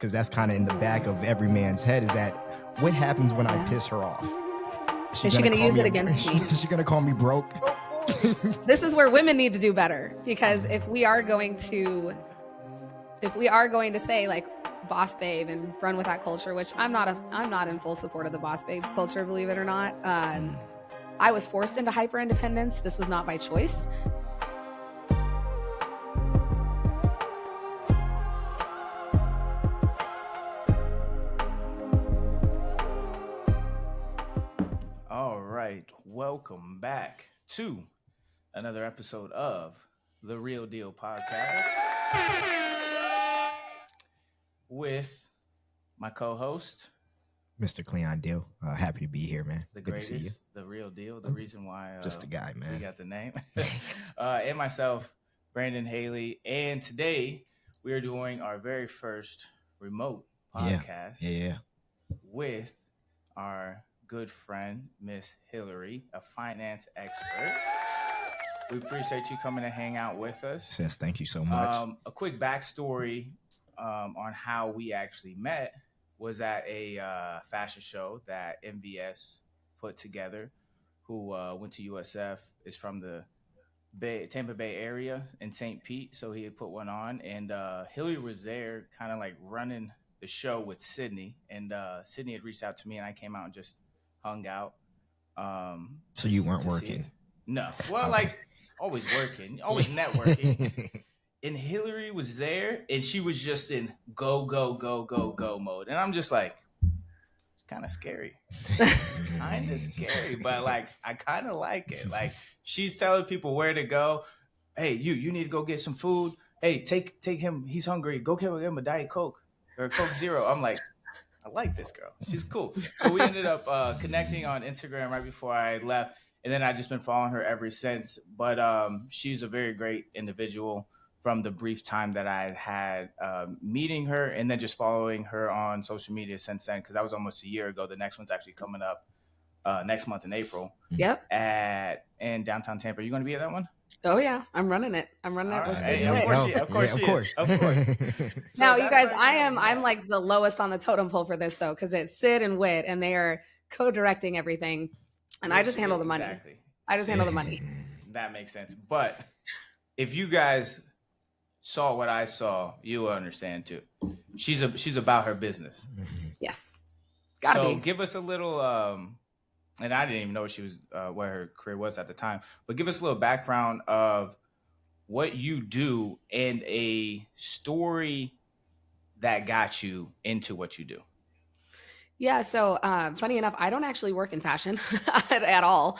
because that's kind of in the back of every man's head, is that what happens when I piss her off? Is she going to use it against me? Is she going to call me broke? This is where women need to do better, because if we are going to say like boss babe and run with that culture, which I'm not in full support of the boss babe culture, believe it or not. I was forced into hyper independence. This was not by choice. All right, welcome back to another episode of The Real Deal Podcast with my co-host, Mr. Cleon Deal. Happy to be here, man. The Good to see you. greatest, the real deal, the reason why Just a guy, man. we got the name. And myself, Brandon Haley. And today we are doing our very first remote podcast with our good friend, Miss Hillary, a finance expert. We appreciate you coming to hang out with us. Yes, thank you so much. A quick backstory on how we actually met was at a fashion show that MVS put together, who went to USF, is from the Tampa Bay area in St. Pete. So he had put one on, and Hillary was there kind of like running the show with Sydney. And Sydney had reached out to me, and I came out and just hung out. So you weren't working? No. Well, okay. Like always working, always networking. And Hillary was there, and she was just in go, go, go, go, go mode. And I'm just like, it's kind of scary. Kind of scary, but like, I kind of like it. Like, she's telling people where to go. Hey, you need to go get some food. Hey, take him. He's hungry. Go get him a Diet Coke or a Coke Zero. I'm like, I like this girl. She's cool. So we ended up connecting on Instagram right before I left. And then I've just been following her ever since. But she's a very great individual from the brief time that I had meeting her, and then just following her on social media since then, because that was almost a year ago. The next one's actually coming up next month in April. Yep. In downtown Tampa. Are you going to be at that one? Oh yeah, I'm running it. I'm running it. Hey, of course she is. Of course. So now, you guys, I'm like the lowest on the totem pole for this though, because it's Sid and Whit, and they are co-directing everything, and I just handle the money. Exactly. I just handle the money. That makes sense. But if you guys saw what I saw, you will understand too. She's about her business. Yes. Gotta be. Give us a little and I didn't even know she was what her career was at the time, but give us a little background of what you do and a story that got you into what you do. Yeah, so funny enough, I don't actually work in fashion at all.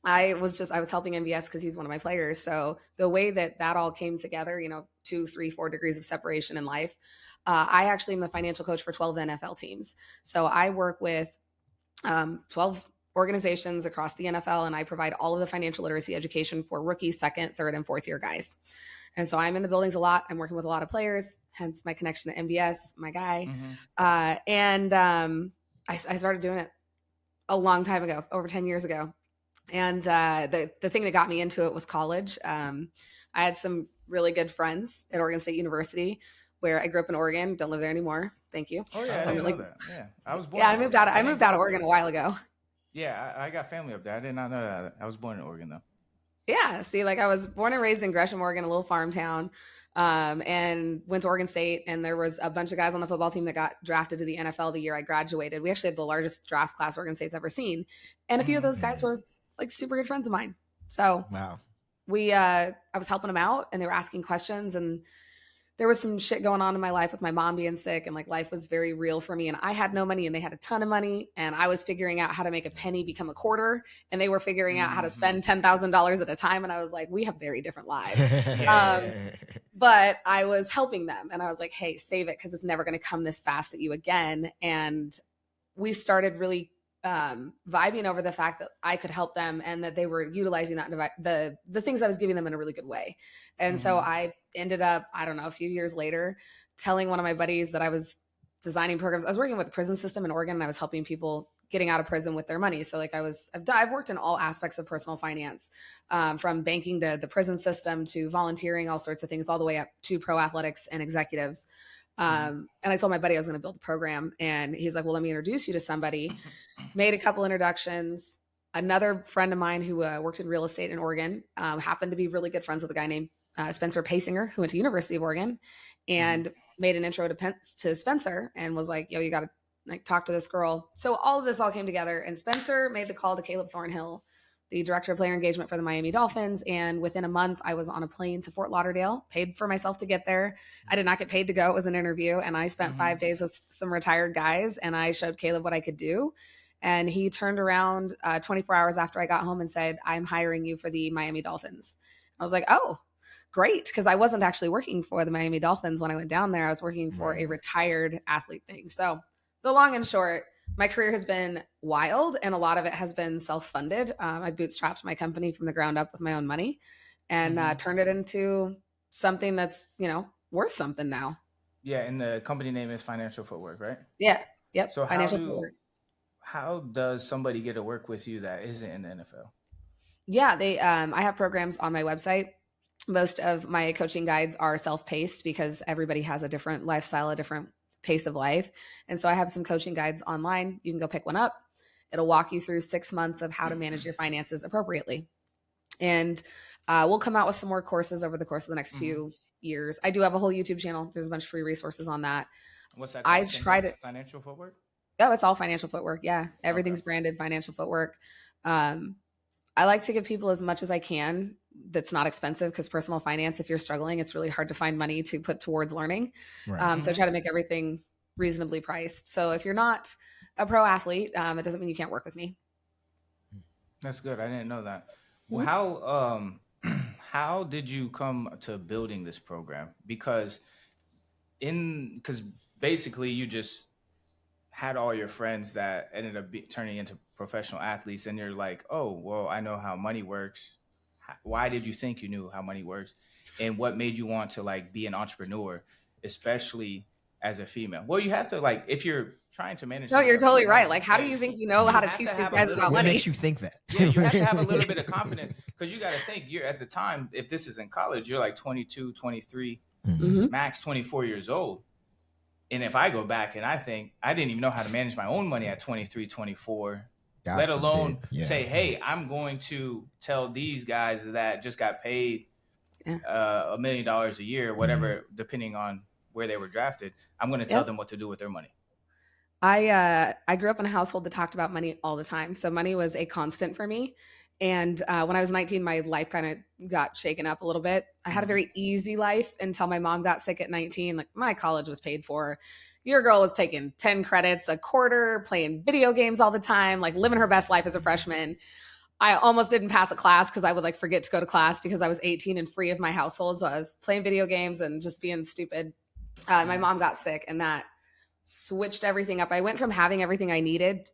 I was helping MVS because he's one of my players. So the way that all came together, 2, 3, 4 degrees of separation in life. I actually am the financial coach for 12 NFL teams. So I work with 12 organizations across the NFL, and I provide all of the financial literacy education for rookie, second, third, and fourth year guys. And so I'm in the buildings a lot. I'm working with a lot of players, hence my connection to MVS, my guy. Mm-hmm. I started doing it a long time ago, over 10 years ago. And the thing that got me into it was college. I had some really good friends at Oregon State University, where I grew up in Oregon. Don't live there anymore. Thank you. Oh yeah, I didn't know that. Yeah, I was born. Yeah, I moved out of Oregon a while ago. Yeah, I got family up there. I did not know that. I was born in Oregon though. Yeah, see, like I was born and raised in Gresham, Oregon, a little farm town, and went to Oregon State. And there was a bunch of guys on the football team that got drafted to the NFL the year I graduated. We actually had the largest draft class Oregon State's ever seen, and a few of those guys were like super good friends of mine. So wow, I was helping them out, and they were asking questions, and there was some shit going on in my life with my mom being sick, and like life was very real for me, and I had no money and they had a ton of money, and I was figuring out how to make a penny become a quarter, and they were figuring out how to spend $10,000 at a time. And I was like, we have very different lives. But I was helping them, and I was like, hey, save it, because it's never going to come this fast at you again. And we started really vibing over the fact that I could help them, and that they were utilizing that the things I was giving them in a really good way. And so I ended up, I don't know, a few years later, telling one of my buddies that I was designing programs. I was working with the prison system in Oregon, and I was helping people getting out of prison with their money. So like I've worked in all aspects of personal finance, from banking to the prison system to volunteering, all sorts of things, all the way up to pro athletics and executives. And I told my buddy I was going to build a program, and he's like, well, let me introduce you to somebody. Made a couple introductions. Another friend of mine who worked in real estate in Oregon happened to be really good friends with a guy named Spencer Pasinger, who went to University of Oregon, and made an intro to Spencer and was like, yo, you got to like talk to this girl. So all of this all came together, and Spencer made the call to Caleb Thornhill, the director of player engagement for the Miami Dolphins. And within a month, I was on a plane to Fort Lauderdale, paid for myself to get there. I did not get paid to go. It was an interview. And I spent 5 days with some retired guys, and I showed Caleb what I could do. And he turned around 24 hours after I got home and said, I'm hiring you for the Miami Dolphins. I was like, oh, great. Because I wasn't actually working for the Miami Dolphins when I went down there. I was working for a retired athlete thing. So the long and short, my career has been wild, and a lot of it has been self-funded. I bootstrapped my company from the ground up with my own money, and turned it into something that's, worth something now. Yeah. And the company name is Financial Footwork, right? Yeah. Yep. So Financial Footwork. How does somebody get to work with you that isn't in the NFL? Yeah, I have programs on my website. Most of my coaching guides are self-paced because everybody has a different lifestyle, a different pace of life. And so I have some coaching guides online. You can go pick one up. It'll walk you through 6 months of how to manage your finances appropriately. And we'll come out with some more courses over the course of the next few years. I do have a whole YouTube channel. There's a bunch of free resources on that. What's that called? I tried it. Financial Footwork? Oh, it's all Financial Footwork. Yeah. Everything's branded Financial Footwork. I like to give people as much as I can that's not expensive, because personal finance, if you're struggling, it's really hard to find money to put towards learning. Right. So I try to make everything reasonably priced. So if you're not a pro athlete, it doesn't mean you can't work with me. That's good. I didn't know that. Well, how did you come to building this program? Because basically you just had all your friends that ended up turning into professional athletes, and you're like, oh, well, I know how money works. Why did you think you knew how money works? And what made you want to like be an entrepreneur, especially as a female? Well, you have to, like, if you're trying to manage. No, you're totally right. Like, how do you think you know how to teach these guys about money? What makes you think that? Yeah, you have to have a little bit of confidence, because you got to think, you're at the time, if this is in college, you're like 22, 23, max 24 years old. And if I go back and I think I didn't even know how to manage my own money at 23, 24, let alone say, hey, I'm going to tell these guys that just got paid $1 million a year, whatever, depending on where they were drafted, I'm going to tell them what to do with their money. I grew up in a household that talked about money all the time. So money was a constant for me. And when I was 19, my life kind of got shaken up a little bit. I had a very easy life until my mom got sick at 19. Like, my college was paid for. Your girl was taking 10 credits a quarter, playing video games all the time, like living her best life as a freshman. I almost didn't pass a class because I would like forget to go to class because I was 18 and free of my household. So I was playing video games and just being stupid. My mom got sick, and that switched everything up. I went from having everything I needed,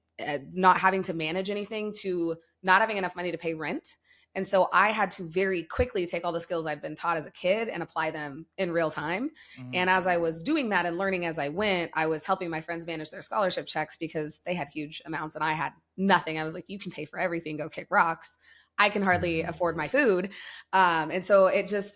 not having to manage anything, to not having enough money to pay rent. And so I had to very quickly take all the skills I'd been taught as a kid and apply them in real time. And as I was doing that and learning as I went, I was helping my friends manage their scholarship checks because they had huge amounts and I had nothing. I was like, you can pay for everything, go kick rocks. I can hardly afford my food. And so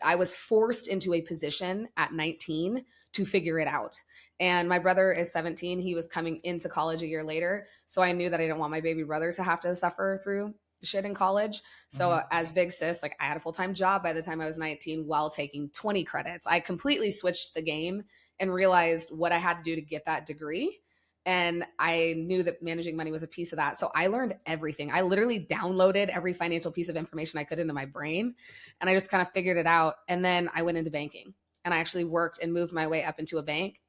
I was forced into a position at 19 to figure it out. And my brother is 17. He was coming into college a year later. So I knew that I didn't want my baby brother to have to suffer through shit in college. So as big sis, like, I had a full-time job by the time I was 19 while taking 20 credits. I completely switched the game and realized what I had to do to get that degree. And I knew that managing money was a piece of that. So I learned everything. I literally downloaded every financial piece of information I could into my brain, and I just kind of figured it out. And then I went into banking, and I actually worked and moved my way up into a bank.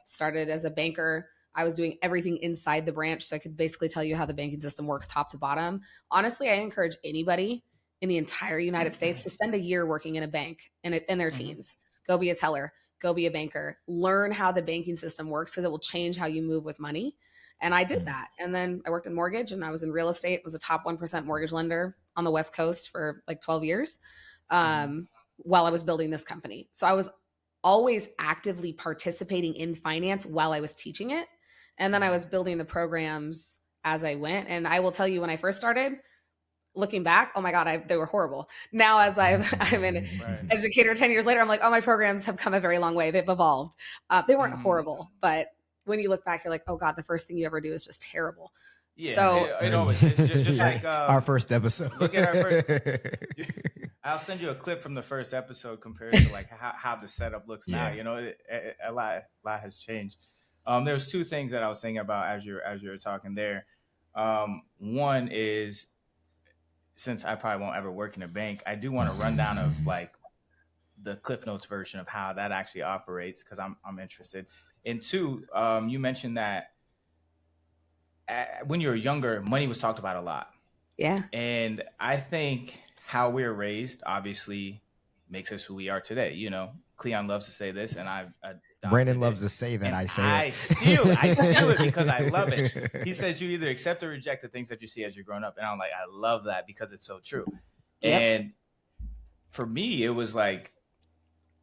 Started as a banker. I was doing everything inside the branch. So I could basically tell you how the banking system works top to bottom. Honestly, I encourage anybody in the entire United States to spend a year working in a bank in their teens. Go be a teller, go be a banker, learn how the banking system works, because it will change how you move with money. And I did that. And then I worked in mortgage, and I was in real estate, was a top 1% mortgage lender on the West Coast for like 12 years while I was building this company. So I was always actively participating in finance while I was teaching it. And then I was building the programs as I went. And I will tell you, when I first started, looking back, oh my God, they were horrible. Now, as I'm an educator 10 years later, I'm like, oh, my programs have come a very long way. They've evolved. They weren't horrible, but when you look back, you're like, oh God, the first thing you ever do is just terrible. Yeah, so it always is. Just like our first episode. Look at our first. I'll send you a clip from the first episode compared to like how the setup looks now. You know, a lot has changed. There's two things that I was thinking about as you're talking there. One is, since I probably won't ever work in a bank, I do want a rundown of like the Cliff Notes version of how that actually operates, because I'm interested. And two, you mentioned that when you were younger, money was talked about a lot. Yeah. And I think how we're raised obviously makes us who we are today. You know, Cleon loves to say this, and Brandon loves to say that. I steal it because I love it. He says you either accept or reject the things that you see as you're growing up. And I'm like, I love that because it's so true. Yep. And for me, it was like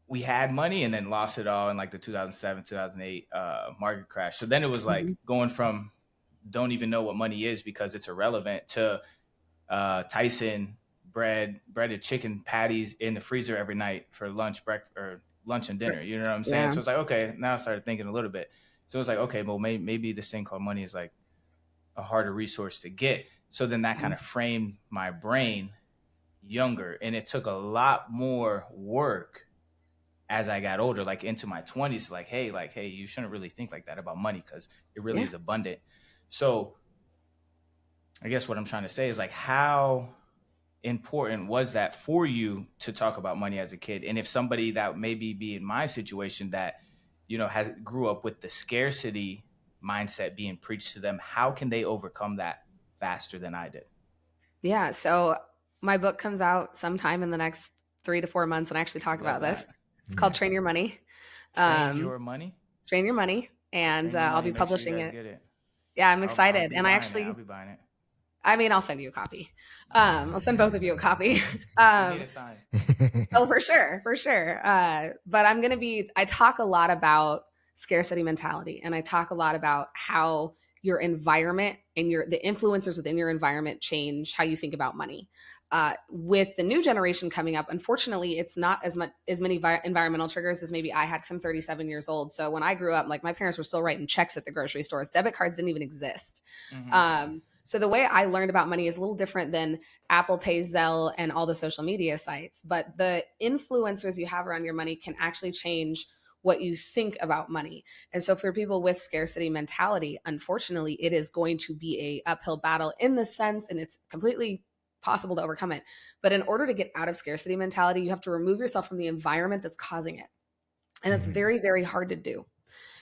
we had money and then lost it all in like the 2007, 2008 market crash. So then it was like going from don't even know what money is because it's irrelevant to Tyson breaded chicken patties in the freezer every night for lunch, breakfast, or lunch and dinner. You know what I'm saying? Yeah. So it's like, okay, now I started thinking a little bit. So it's like, okay, well, maybe this thing called money is like a harder resource to get. So then that kind of framed my brain younger. And it took a lot more work as I got older, like into my 20s, like, hey, you shouldn't really think like that about money because it really is abundant. So I guess what I'm trying to say is like, how important was that for you to talk about money as a kid? And if somebody that maybe be in my situation that, you know, grew up with the scarcity mindset being preached to them, how can they overcome that faster than I did? Yeah. So my book comes out sometime in the next 3 to 4 months, and I actually talk about this. It's called Train Your Money. Train Your Money? Train Your Money. And I'll be publishing it. Get it. Yeah, I'm excited. I'll be buying it. I mean, I'll send you a copy. I'll send both of you a copy. You need a sign. Oh, for sure. But I talk a lot about scarcity mentality, and I talk a lot about how your environment and the influencers within your environment change how you think about money. With the new generation coming up, unfortunately, it's not as many environmental triggers as maybe I had, because I'm 37 years old. So when I grew up, like my parents were still writing checks at the grocery stores. Debit cards didn't even exist. So the way I learned about money is a little different than Apple Pay, Zelle, and all the social media sites. But the influencers you have around your money can actually change what you think about money. And so for people with scarcity mentality, unfortunately, it is going to be a uphill battle in the sense, and it's completely possible to overcome it. But in order to get out of scarcity mentality, you have to remove yourself from the environment that's causing it. And that's very, very hard to do,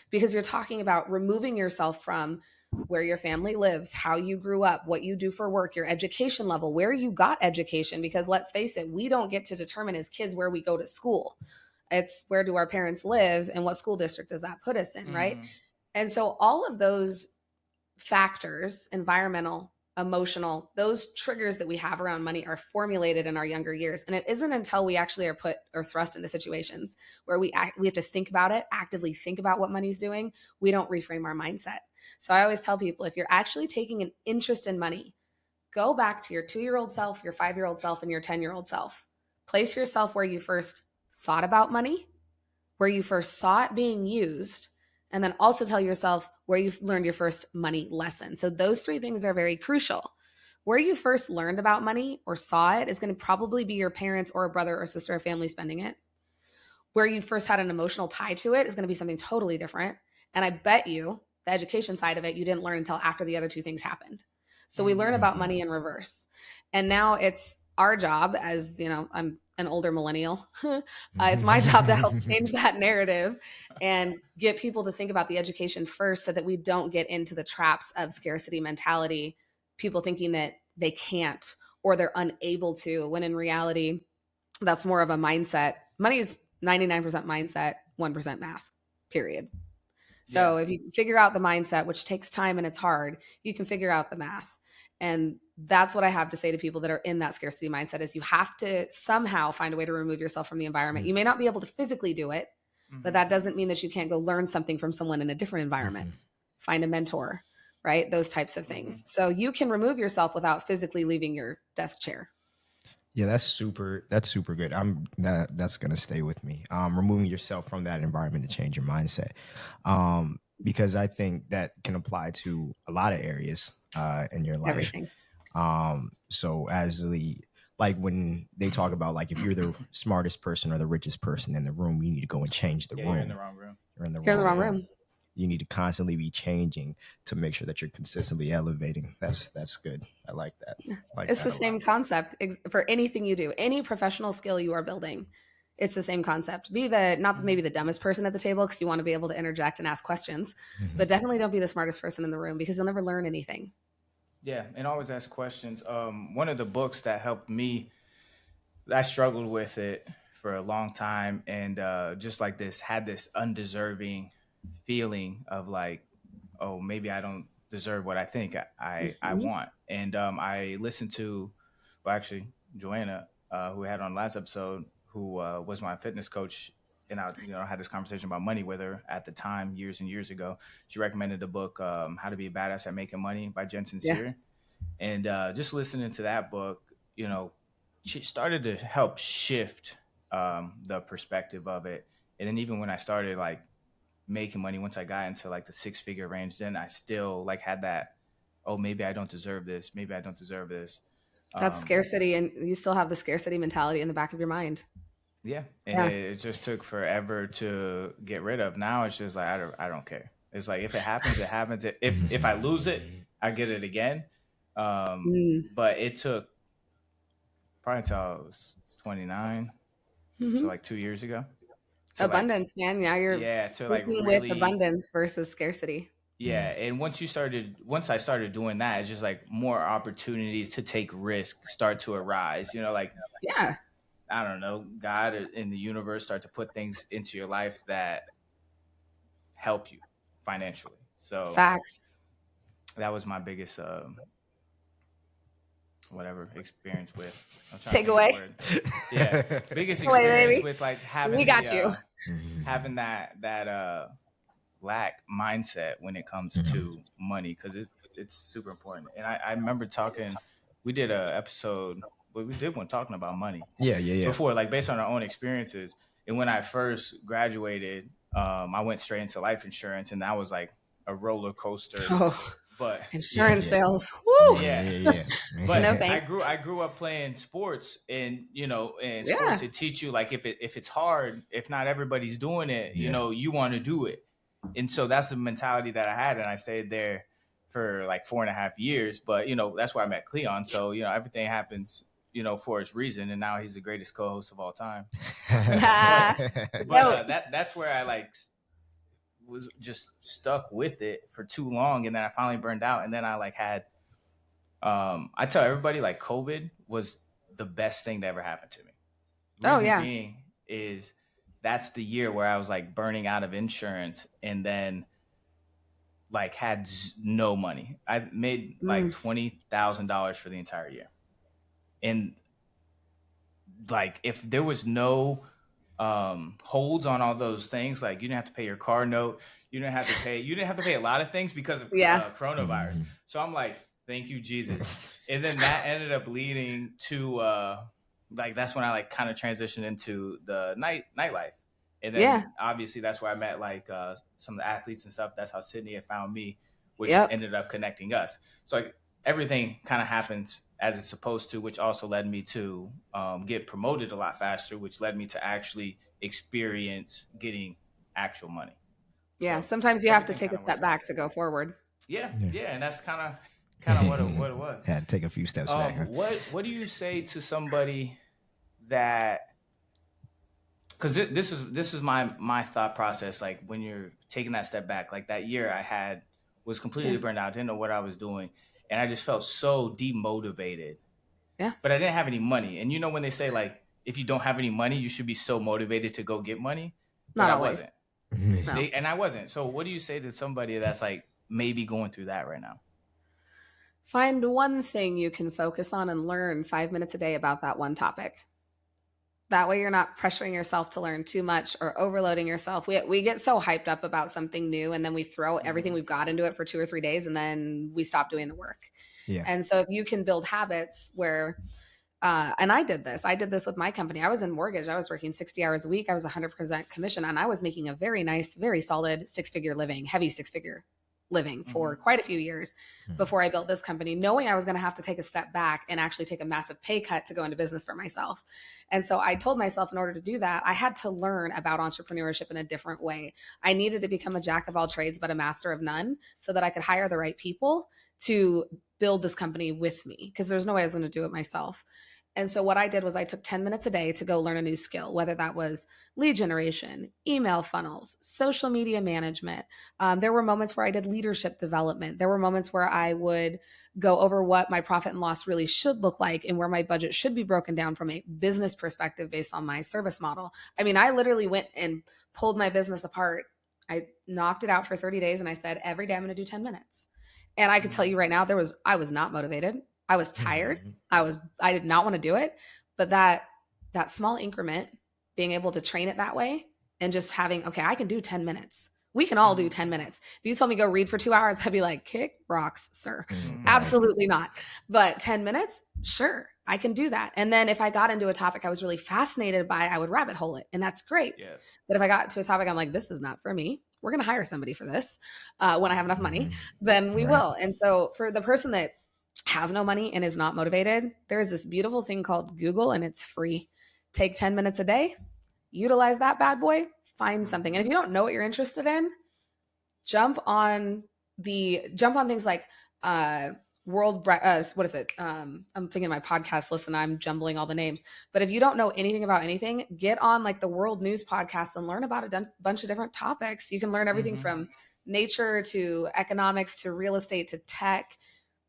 because you're talking about removing yourself from where your family lives, how you grew up, what you do for work, your education level, where you got education. Because let's face it, we don't get to determine as kids where we go to school. It's where do our parents live and what school district does that put us in, right? And so all of those factors, environmental, emotional, those triggers that we have around money are formulated in our younger years. And it isn't until we actually are put or thrust into situations where we have to think about it, actively think about what money's doing, we don't reframe our mindset. So I always tell people, if you're actually taking an interest in money, go back to your 2-year-old self, your 5-year-old self, and your 10-year-old self. Place yourself where you first thought about money, where you first saw it being used, and then also tell yourself where you've learned your first money lesson. So those 3 things are very crucial. Where you first learned about money or saw it is going to probably be your parents or a brother or sister or family spending it. Where you first had an emotional tie to it is going to be something totally different. And I bet you the education side of it, you didn't learn until after the other 2 things happened. So we learn about money in reverse. And now it's our job, as you know, I'm an older millennial. It's my job to help change that narrative and get people to think about the education first, so that we don't get into the traps of scarcity mentality, people thinking that they can't or they're unable to, when in reality, that's more of a mindset. Money is 99% mindset, 1% math, period. So if you figure out the mindset, which takes time and it's hard, you can figure out the math. And that's what I have to say to people that are in that scarcity mindset, is you have to somehow find a way to remove yourself from the environment. You may not be able to physically do it, but that doesn't mean that you can't go learn something from someone in a different environment. Find a mentor, right? Those types of things. So you can remove yourself without physically leaving your desk chair. Yeah, that's super. That's super good. That's gonna stay with me. Removing yourself from that environment to change your mindset, because I think that can apply to a lot of areas in your life. Everything. So as the like when they talk about like if you're the smartest person or the richest person in the room, you need to go and change the Yeah, room. you're in the wrong room. You're in the You're in the wrong wrong room. room. You need to constantly be changing to make sure that you're consistently elevating. That's good. I like that. I like It's that the a same lot. concept for anything you do, any professional skill you are building. It's the same concept. Be the not maybe the dumbest person at the table because you want to be able to interject and ask questions, Mhm. but definitely don't be the smartest person in the room because you'll never learn anything. Yeah, and always ask questions. One of the books that helped me, I struggled with it for a long time, and just like this, had this undeserving feeling of like, oh, maybe I don't deserve what I think I Mhm. want. And I listened to, well, actually, Joanna, who we had on last episode, who was my fitness coach, and I had this conversation about money with her at the time, years and years ago. She recommended the book "How to Be a Badass at Making Money" by Jen Yeah. Sincere, and just listening to that book, she started to help shift the perspective of it. And then even when I started like making money, once I got into like the 6-figure range, then I still like had that, oh, maybe I don't deserve this. Maybe I don't deserve this. That's Um, scarcity, and you still have the scarcity mentality in the back of your mind. yeah. And Yeah. it just took forever to get rid of. Now it's just like, I don't care. It's like, if it happens, it happens. If I lose it, I get it again. Mm. But it took probably until I was 29, so Mhm. like 2 years ago, to like, Abundance, man. Now you're yeah, to like working with really, abundance versus scarcity. yeah. And once I started doing that, it's just like more opportunities to take risks start to arise. Like, Yeah. I don't know, God in the universe start to put things into your life that help you financially. So Facts. that was my biggest whatever experience with. I'm trying to Take think of the away. word. Yeah, biggest Take away, experience baby. with like We got you. having that lack mindset when it comes to money, because it's super important. And I remember talking, we did a episode, but we did one talking about money Yeah. before, like based on our own experiences. And when I first graduated, I went straight into life insurance, and that was like a roller coaster. Oh, But insurance Yeah. sales. Woo. yeah. No But thanks. I grew up playing sports, and and Yeah. sports to teach you like, if it's hard, if not everybody's doing it, Yeah. you want to do it. And so that's the mentality that I had, and I stayed there for like 4.5 years. But that's where I met Cleon. So everything happens for its reason, and now he's the greatest co-host of all time. No. That's where I like was just stuck with it for too long, and then I finally burned out, and then I like had I tell everybody like COVID was the best thing that ever happened to me. Oh Reason yeah. being is that's the year where I was like burning out of insurance, and then like had no money. I made like Mm. $20,000 for the entire year. And like, if there was no holds on all those things, like you didn't have to pay your car note, you didn't have to pay a lot of things because of Yeah. coronavirus. So I'm like, thank you, Jesus. And then that ended up leading to like, that's when I like kind of transitioned into the nightlife. And then Yeah. obviously that's where I met like some of the athletes and stuff. That's how Sydney had found me, which Yep. ended up connecting us. So like everything kind of happens as it's supposed to, which also led me to get promoted a lot faster, which led me to actually experience getting actual money. Yeah. So Sometimes you have to everything take kind a of step works out. back to go forward. Yeah, Yeah. yeah, and that's kind of what it was. Had to take a few steps back. Huh? What do you say to somebody that? Because this is my thought process. Like, when you're taking that step back, like that year I had was completely Yeah. burned out, didn't know what I was doing, and I just felt so demotivated. Yeah. But I didn't have any money, and when they say like, if you don't have any money, you should be so motivated to go get money, but Not I always. wasn't. No. And I wasn't. So what do you say to somebody that's like maybe going through that right now? Find one thing you can focus on and learn 5 minutes a day about that one topic. That way you're not pressuring yourself to learn too much or overloading yourself. We get so hyped up about something new, and then we throw everything we've got into it for 2 or 3 days, and then we stop doing the work. Yeah. And so if you can build habits where, and I did this with my company. I was in mortgage. I was working 60 hours a week. I was 100% commission, and I was making a very nice, very solid 6-figure living, heavy 6-figure living for quite a few years before I built this company, knowing I was going to have to take a step back and actually take a massive pay cut to go into business for myself. And so I told myself, in order to do that, I had to learn about entrepreneurship in a different way. I needed to become a jack of all trades, but a master of none, so that I could hire the right people to build this company with me, because there's no way I was going to do it myself. And so what I did was I took 10 minutes a day to go learn a new skill, whether that was lead generation, email funnels, social media management. There were moments where I did leadership development. There were moments where I would go over what my profit and loss really should look like and where my budget should be broken down from a business perspective based on my service model. I mean, I literally went and pulled my business apart. I knocked it out for 30 days and I said, every day I'm going to do 10 minutes. And I can tell you right now, I was not motivated. I was tired. I did not want to do it. But that small increment, being able to train it that way and just having, okay, I can do 10 minutes. We can all do 10 minutes. If you told me go read for 2 hours, I'd be like, kick rocks, sir. Absolutely not. But 10 minutes, sure, I can do that. And then if I got into a topic I was really fascinated by, I would rabbit hole it. And that's great. Yeah. But if I got to a topic, I'm like, this is not for me. We're going to hire somebody for this when I have enough money, then we will. And so for the person that has no money and is not motivated, there's this beautiful thing called Google, and it's free. Take 10 minutes a day, utilize that bad boy, find something. And if you don't know what you're interested in, jump on things like what is it? I'm thinking my podcast list and I'm jumbling all the names. But if you don't know anything about anything, get on like the World News podcast and learn about a bunch of different topics. You can learn everything from nature to economics to real estate to tech,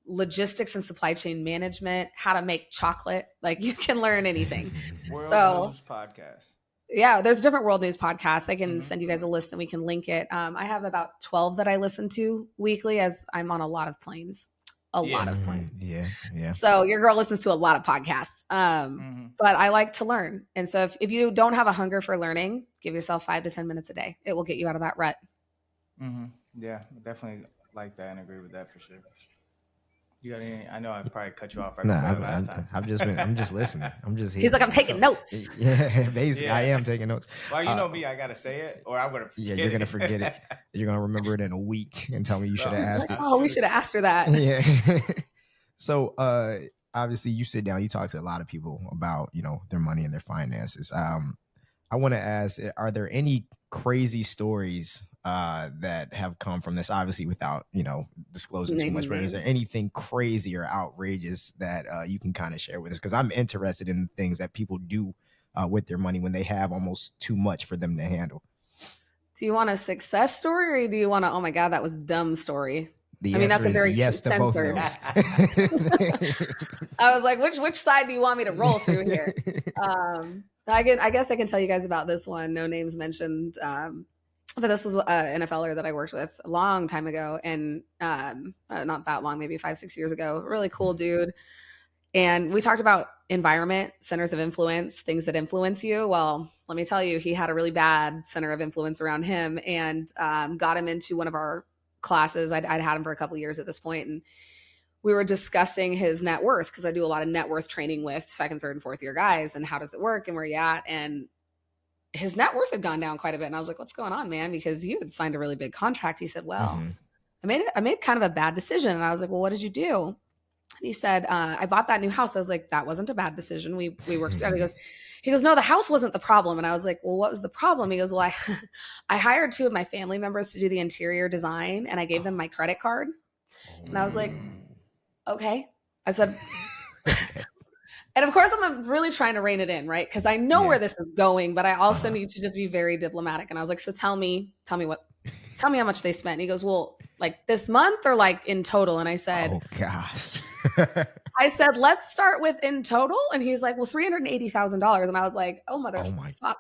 logistics and supply chain management, how to make chocolate. Like, you can learn anything. World News podcast. Yeah, there's different World News podcasts. I can send you guys a list and we can link it. I have about 12 that I listen to weekly, as I'm on a lot of planes. A lot of planes. Yeah. So your girl listens to a lot of podcasts. But I like to learn. And so if you don't have a hunger for learning, give yourself 5 to 10 minutes a day. It will get you out of that rut. Yeah, definitely like that and agree with that for sure. You got any? I know I probably cut you off. Last time. I'm just listening. I'm just here. He's like, I'm taking notes. Yeah, basically, I am taking notes. Well, you know me, I gotta say it, or I'm gonna forget Yeah, you're gonna forget it. You're gonna remember it in a week and tell me you should have asked it. Oh, we should have asked for that. Yeah. So, obviously, you sit down, you talk to a lot of people about, their money and their finances. I want to ask, are there any crazy stories that have come from this? Obviously, without disclosing too much, but is there anything crazy or outrageous that you can kind of share with us? Because I'm interested in things that people do with their money when they have almost too much for them to handle. Do you want a success story, or do you want a, oh my God, that was dumb story? That's a very yes to both of those. I was like, which side do you want me to roll through here? I guess I can tell you guys about this one. No names mentioned. But this was an NFLer that I worked with a long time ago, and not that long, maybe 5-6 years ago. Really cool dude. And we talked about environment, centers of influence, things that influence you. Well, let me tell you, he had a really bad center of influence around him, and got him into one of our classes. I'd had him for a couple of years at this point, and we were discussing his net worth, because I do a lot of net worth training with second, third, and fourth year guys, and how does it work and where you at. And his net worth had gone down quite a bit. And I was like, what's going on, man? Because you had signed a really big contract. He said, well, I made kind of a bad decision. And I was like, well, what did you do? And he said, I bought that new house. I was like, that wasn't a bad decision. We worked together. He goes, no, the house wasn't the problem. And I was like, well, what was the problem? He goes, well, I hired 2 of my family members to do the interior design, and I gave them my credit card. And I was like, okay. I said, and of course, I'm really trying to rein it in, right? Because I know where this is going, but I also need to just be very diplomatic. And I was like, so tell me how much they spent. And he goes, well, like this month or like in total? And I said, oh gosh. I said, let's start with in total. And he's like, well, $380,000. And I was like, oh, fuck.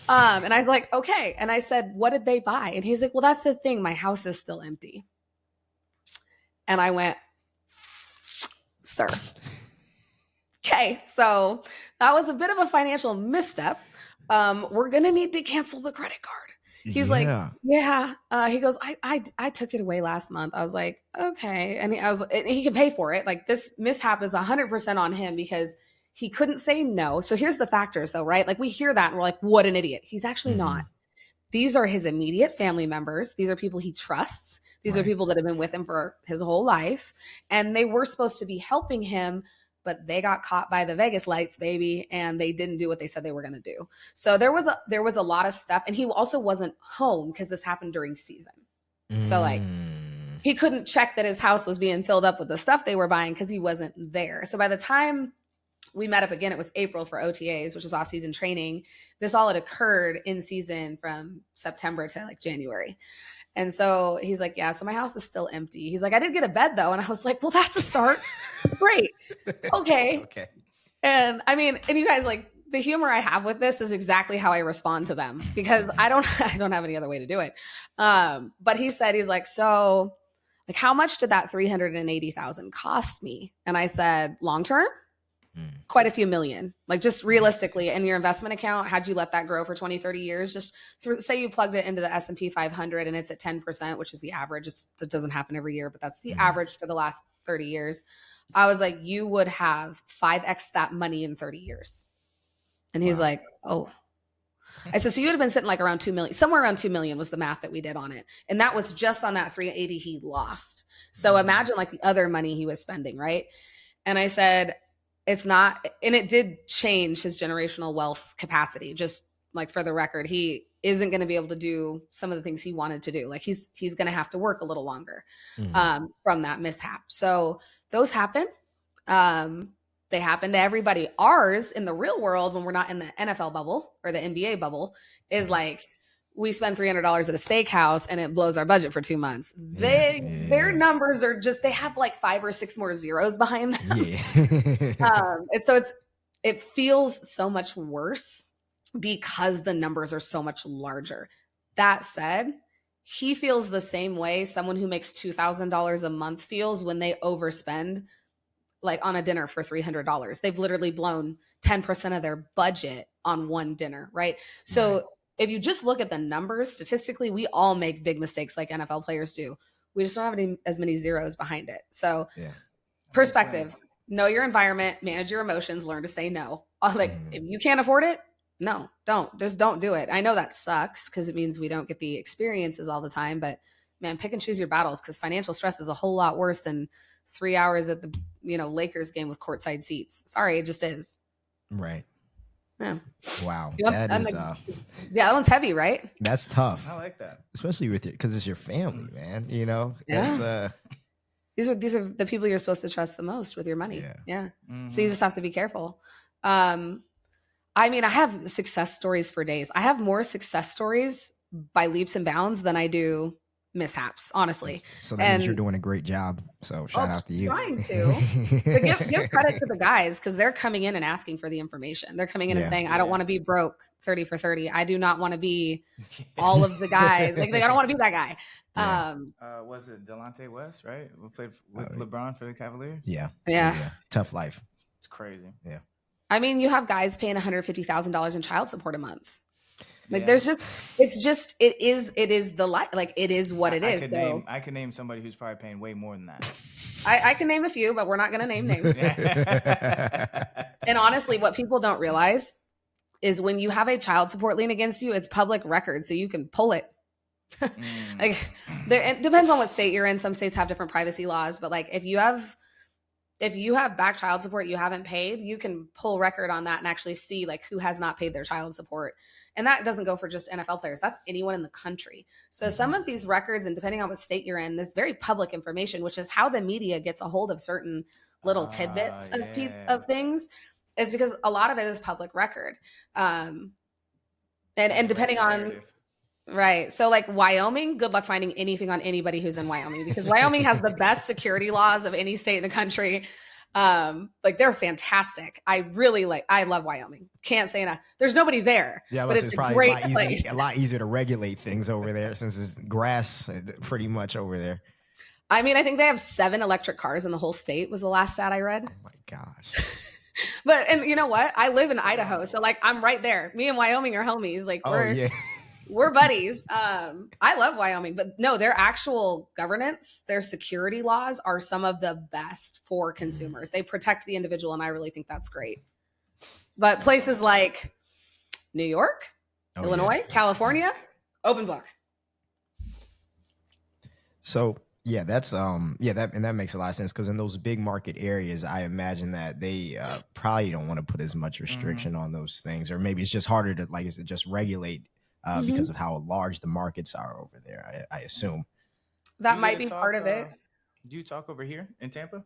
And I was like, okay. And I said, what did they buy? And he's like, well, that's the thing. My house is still empty. And I went, sir, Okay, so that was a bit of a financial misstep. We're gonna need to cancel the credit card. He's like, Yeah. yeah. He goes, I took it away last month. I was like, okay, and he can pay for it. Like this mishap is 100% on him because he couldn't say no. So here's the factors, though, right? Like we hear that and we're like, what an idiot. He's actually not. These are his immediate family members. These are people he trusts. These are Right. people that have been with him for his whole life. And they were supposed to be helping him, but they got caught by the Vegas lights, baby, and they didn't do what they said they were going to do. So there was a lot of stuff, and he also wasn't home because this happened during season. So like he couldn't check that his house was being filled up with the stuff they were buying because he wasn't there. So by the time we met up again, it was April for OTAs, which is off-season training. This all had occurred in season from September to like January. And so he's like, yeah, so my house is still empty. He's like, I did get a bed though. And I was like, well, that's a start. Great. Okay. Okay. And I mean, and you guys, like, the humor I have with this is exactly how I respond to them because I don't have any other way to do it. But he said, he's like, so like, how much did that 380,000 cost me? And I said, long-term, quite a few million. Like just realistically in your investment account, had you let that grow for 20, 30 years, just say you plugged it into the S&P 500 and it's at 10%, which is the average. That doesn't happen every year, but that's the average for the last 30 years. I was like, you would have 5x that money in 30 years. And he's like, oh. I said, so you would have been sitting like around 2 million, somewhere around 2 million was the math that we did on it. And that was just on that 380 he lost. So imagine like the other money he was spending, right? And I said, it's not, and it did change his generational wealth capacity. Just like for the record, he isn't going to be able to do some of the things he wanted to do. Like he's going to have to work a little longer from that mishap. So those happen. They happen to everybody. Ours in the real world, when we're not in the NFL bubble or the NBA bubble, is like we spend $300 at a steakhouse and it blows our budget for 2 months. Their numbers are just, they have like 5 or 6 more zeros behind them. And so it feels so much worse because the numbers are so much larger. That said, he feels the same way someone who makes $2,000 a month feels when they overspend like on a dinner for $300. They've literally blown 10% of their budget on one dinner, right? So if you just look at the numbers, statistically, we all make big mistakes like NFL players do. We just don't have as many zeros behind it. So perspective, know your environment, manage your emotions, learn to say no. Like if you can't afford it, no, just don't do it. I know that sucks because it means we don't get the experiences all the time, but man, pick and choose your battles because financial stress is a whole lot worse than 3 hours at the Lakers game with courtside seats. Sorry, it just is. Right. Yeah. Wow. That one's heavy, right? That's tough. I like that, especially with it because it's your family, man. That's, these are the people you're supposed to trust the most with your money. Yeah. So you just have to be careful. I mean, I have success stories for days. I have more success stories by leaps and bounds than I do mishaps, honestly. So that means you're doing a great job. So shout out to you. Trying to. But give credit to the guys because they're coming in and asking for the information. They're coming in and saying, I don't want to be broke 30 for 30. I do not want to be all of the guys. Like I don't want to be that guy. Was it Delonte West, right? We played with LeBron for the Cavaliers. Yeah. Tough life. It's crazy. Yeah. I mean, you have guys paying $150,000 in child support a month. Like there's just, it is the life. Like it is what it is. I can name somebody who's probably paying way more than that. I can name a few, but we're not going to name names. And honestly, what people don't realize is when you have a child support lien against you, it's public record. So you can pull it. Like it depends on what state you're in. Some states have different privacy laws, but like if you have back child support you haven't paid, you can pull record on that and actually see like who has not paid their child support. And that doesn't go for just NFL players. That's anyone in the country. So some of these records, and depending on what state you're in, this very public information, which is how the media gets a hold of certain little tidbits of things, is because a lot of it is public record. And depending on, right. So like Wyoming, good luck finding anything on anybody who's in Wyoming because Wyoming has the best security laws of any state in the country. Like they're fantastic. I love Wyoming. Can't say enough. There's nobody there. Yeah, but it's probably a great place. A lot easier to regulate things over there since it's grass pretty much over there. I mean, I think they have 7 electric cars in the whole state was the last stat I read. Oh my gosh. But and you know what? I live in Idaho, so like I'm right there. Me and Wyoming are homies. Like Oh yeah. we're buddies. I love Wyoming, but no, their actual governance, their security laws are some of the best for consumers. They protect the individual, and I really think that's great. But places like New York, Oh, Illinois, yeah. California, open book. So yeah, that's that makes a lot of sense because in those big market areas, I imagine that they probably don't want to put as much restriction on those things, or maybe it's just harder to like just regulate because of how large the markets are over there. I assume That might be part of it. Do you talk over here in Tampa?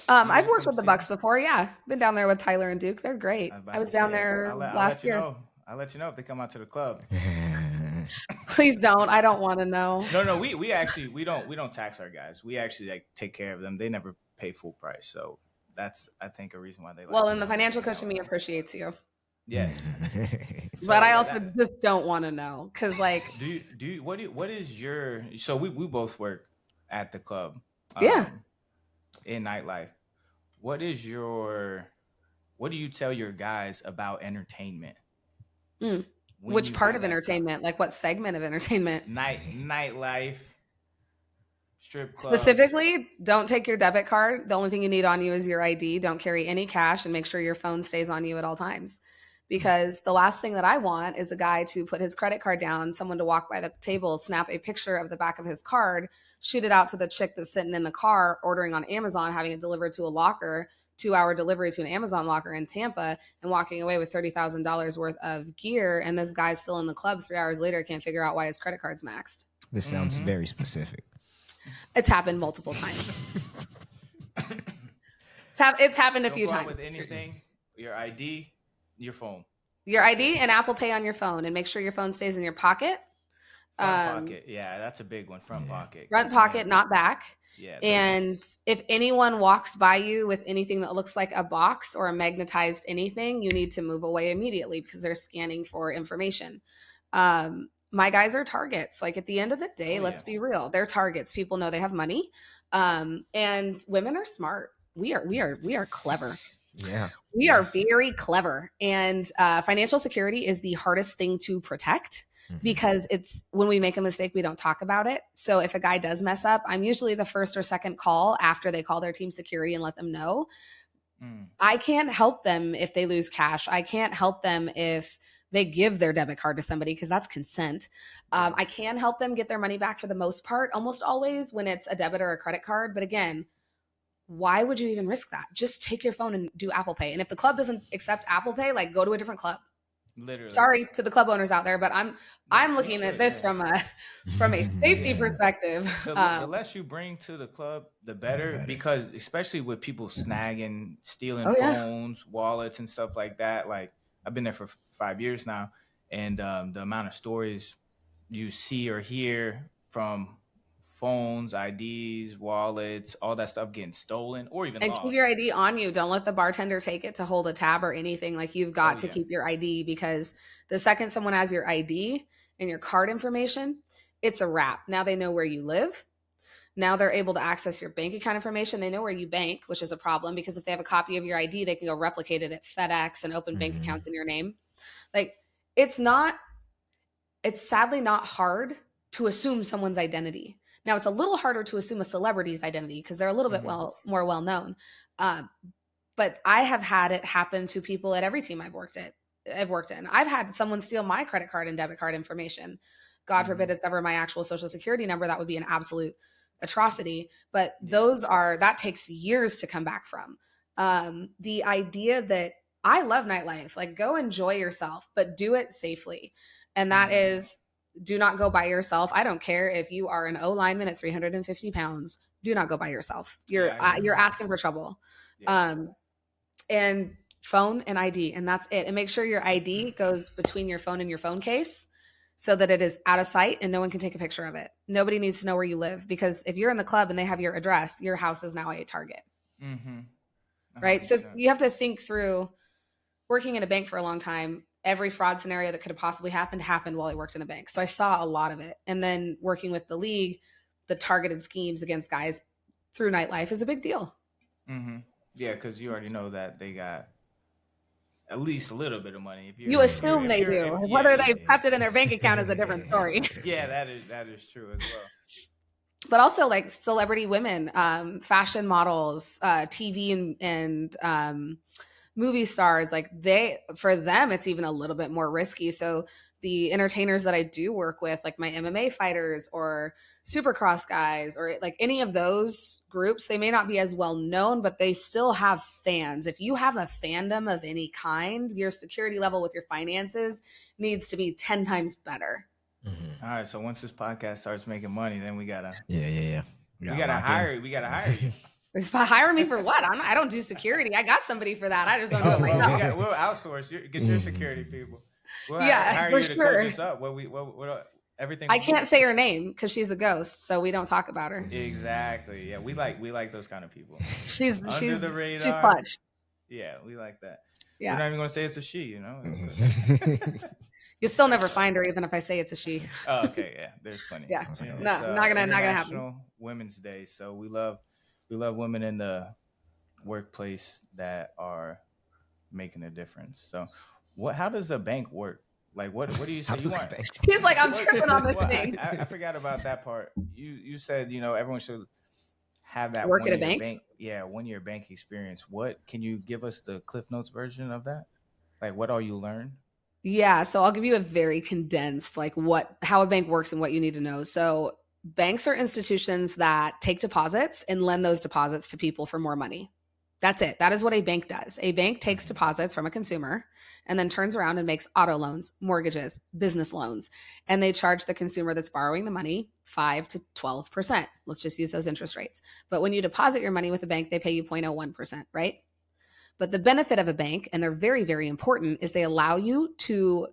I've worked with the Bucks before. Yeah, been down there with Tyler and Duke. They're great. I was down there last year. I'll let you know if they come out to the club. Please don't. I don't want to know. No. We actually we don't tax our guys. We actually like take care of them. They never pay full price. So that's I think a reason why they. Well, and the financial coach in me appreciates you. Yes. But I also just don't want to know because like. Do you what is your so we both work at the club. Yeah. In Nightlife, what do you tell your guys about entertainment? Which part of entertainment? Like what segment of entertainment? Nightlife, strip clubs. Specifically, don't take your debit card. The only thing you need on you is your ID. Don't carry any cash and make sure your phone stays on you at all times. Because the last thing that I want is a guy to put his credit card down, someone to walk by the table, snap a picture of the back of his card, shoot it out to the chick that's sitting in the car, ordering on Amazon, having it delivered to a locker, 2-hour delivery to an Amazon locker in Tampa, and walking away with $30,000 worth of gear. And this guy's still in the club 3 hours later, can't figure out why his credit card's maxed. This sounds very specific. It's happened multiple times. It's happened a few times. With anything, your ID, your phone. Your ID and Apple Pay on your phone, and make sure your phone stays in your pocket. Front pocket. Yeah, that's a big one. Front pocket. Front pocket, not back. Yeah. And if anyone walks by you with anything that looks like a box or a magnetized anything, you need to move away immediately because they're scanning for information. My guys are targets. Like at the end of the day, let's be real. They're targets. People know they have money. And women are smart. We are clever. Yeah. We are very clever. And financial security is the hardest thing to protect because it's when we make a mistake, we don't talk about it. So if a guy does mess up, I'm usually the first or second call after they call their team security and let them know. I can't help them if they lose cash. I can't help them if they give their debit card to somebody because that's consent. I can help them get their money back for the most part, almost always when it's a debit or a credit card. But again, why would you even risk that? Just take your phone and do Apple Pay. And if the club doesn't accept Apple Pay, like go to a different club. Literally. Sorry to the club owners out there, but I'm looking at this from a safety perspective. The less you bring to the club, the better. Because especially with people snagging, stealing phones, wallets, and stuff like that. Like I've been there for 5 years now, and the amount of stories you see or hear from phones, IDs, wallets, all that stuff getting stolen or even lost. Keep your ID on you. Don't let the bartender take it to hold a tab or anything. Like you've got to keep your ID because the second someone has your ID and your card information, it's a wrap. Now they know where you live. Now they're able to access your bank account information. They know where you bank, which is a problem because if they have a copy of your ID, they can go replicate it at FedEx and open bank accounts in your name. Like it's sadly not hard to assume someone's identity. Now, it's a little harder to assume a celebrity's identity because they're a little bit more well-known. But I have had it happen to people at every team I've worked in. I've had someone steal my credit card and debit card information. God forbid it's ever my actual social security number. That would be an absolute atrocity. But that takes years to come back from. The idea that I love nightlife, like go enjoy yourself, but do it safely. And that is, do not go by yourself. I don't care if you are an O lineman at 350 pounds. Do not go by yourself. You're asking for trouble. And phone and ID, and that's it. And make sure your ID goes between your phone and your phone case so that it is out of sight and no one can take a picture of it. Nobody needs to know where you live because if you're in the club and they have your address, your house is now a target. Right? So you have to think through working in a bank for a long time. Every fraud scenario that could have possibly happened while I worked in a bank. So I saw a lot of it. And then working with the league, the targeted schemes against guys through nightlife is a big deal. Yeah, because you already know that they got at least a little bit of money. If You you're, if you're, assume if they you're, do. if yeah, Whether yeah, they've kept it in their bank account is a different story. yeah, that is true as well. But also like celebrity women, fashion models, TV and movie stars, like for them, it's even a little bit more risky. So the entertainers that I do work with, like my MMA fighters or supercross guys or like any of those groups, they may not be as well known, but they still have fans. If you have a fandom of any kind, your security level with your finances needs to be 10 times better. All right, so once this podcast starts making money, then we gotta Yeah. we gotta hire you. Hire me for what? I don't do security. I got somebody for that. I just don't do it myself. We'll outsource. Get your security people. We'll hire for you to sure. coach us up. What everything. I can't say her name because she's a ghost, so we don't talk about her. Exactly. Yeah, we like those kind of people. She's under the radar. She's clutch. Yeah, we like that. Yeah. We're not even gonna say it's a she. You know. You still never find her, even if I say it's a she. Oh, okay, yeah. There's plenty. Yeah, You know, not gonna happen. International Women's Day, so we love women in the workplace that are making a difference. So, how does a bank work? Like, what do you say you want? He's like, I'm tripping on this thing. I forgot about that part. You said everyone should have that work at a bank. Yeah, 1 year bank experience. What can you give us the Cliff Notes version of that? Like, what all you learned? Yeah, so I'll give you a very condensed, like how a bank works and what you need to know. So banks are institutions that take deposits and lend those deposits to people for more money. That's it. That is what a bank does. A bank takes deposits from a consumer and then turns around and makes auto loans, mortgages, business loans, and they charge the consumer that's borrowing the money 5 to 12%. Let's just use those interest rates. But when you deposit your money with a bank, they pay you 0.01%, right? But the benefit of a bank, and they're very, very important, is they allow you to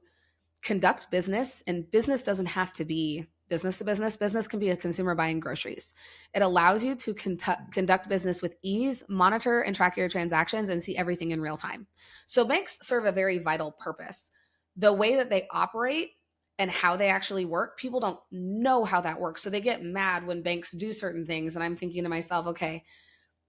conduct business, and business doesn't have to be business to business. Business can be a consumer buying groceries. It allows you to conduct business with ease, monitor and track your transactions, and see everything in real time. So banks serve a very vital purpose. The way that they operate and how they actually work, people don't know how that works. So they get mad when banks do certain things. And I'm thinking to myself, okay,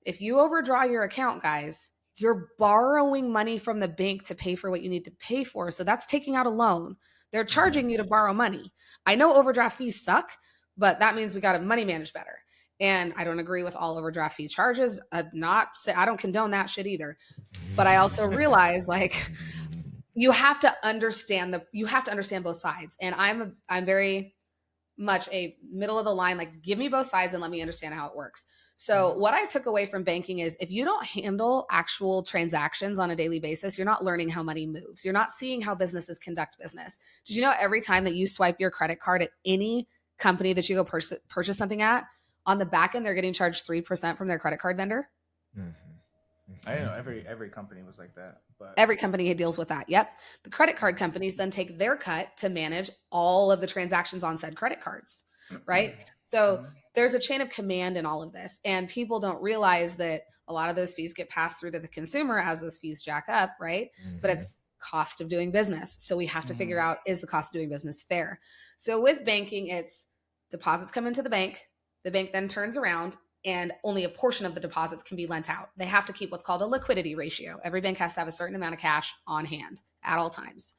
if you overdraw your account, guys, you're borrowing money from the bank to pay for what you need to pay for. So that's taking out a loan. They're charging you to borrow money. I know overdraft fees suck, but that means we got to money manage better. And I don't agree with all overdraft fee charges. I don't condone that shit either. But I also realize like you have to understand both sides. And I'm very much a middle of the line, like give me both sides and let me understand how it works. So what I took away from banking is if you don't handle actual transactions on a daily basis, you're not learning how money moves. You're not seeing how businesses conduct business. Did you know every time that you swipe your credit card at any company that you go purchase something at, on the back end, they're getting charged 3% from their credit card vendor? I know every company was like that, but every company deals with that. Yep. The credit card companies then take their cut to manage all of the transactions on said credit cards, right? So there's a chain of command in all of this, and people don't realize that a lot of those fees get passed through to the consumer as those fees jack up, right? But it's cost of doing business. So we have to figure out, is the cost of doing business fair? So with banking, it's deposits come into the bank then turns around and only a portion of the deposits can be lent out. They have to keep what's called a liquidity ratio. Every bank has to have a certain amount of cash on hand at all times.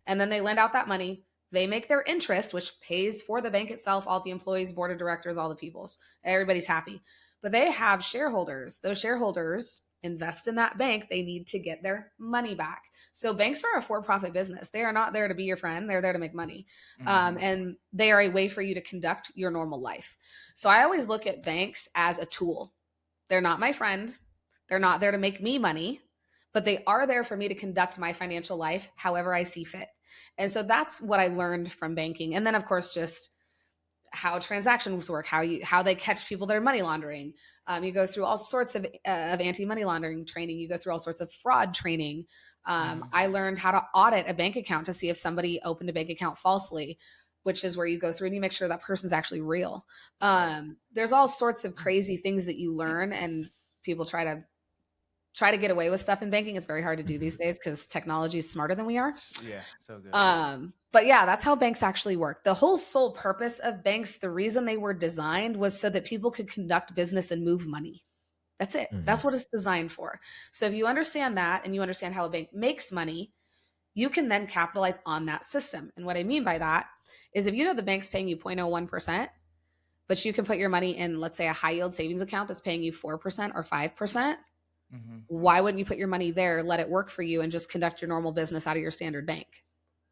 And then they lend out that money. They make their interest, which pays for the bank itself, all the employees, board of directors, all the peoples. Everybody's happy. But they have shareholders. Those shareholders invest in that bank. They need to get their money back. So banks are a for-profit business. They are not there to be your friend. They're there to make money. And they are a way for you to conduct your normal life. So I always look at banks as a tool. They're not my friend. They're not there to make me money, but they are there for me to conduct my financial life however I see fit. And so that's what I learned from banking. And then of course, just how transactions work, how they catch people that are money laundering. You go through all sorts of anti-money laundering training. You go through all sorts of fraud training. I learned how to audit a bank account to see if somebody opened a bank account falsely, which is where you go through and you make sure that person's actually real. There's all sorts of crazy things that you learn, and people try to get away with stuff in banking. It's very hard to do these days because technology is smarter than we are. Yeah, so good. But yeah, that's how banks actually work. The whole sole purpose of banks, the reason they were designed was so that people could conduct business and move money. That's it. Mhm. That's what it's designed for. So if you understand that and you understand how a bank makes money, you can then capitalize on that system. And what I mean by that is if you know the bank's paying you 0.01%, but you can put your money in, let's say, a high yield savings account that's paying you 4% or 5%, Mm-hmm. why wouldn't you put your money there, let it work for you, and just conduct your normal business out of your standard bank?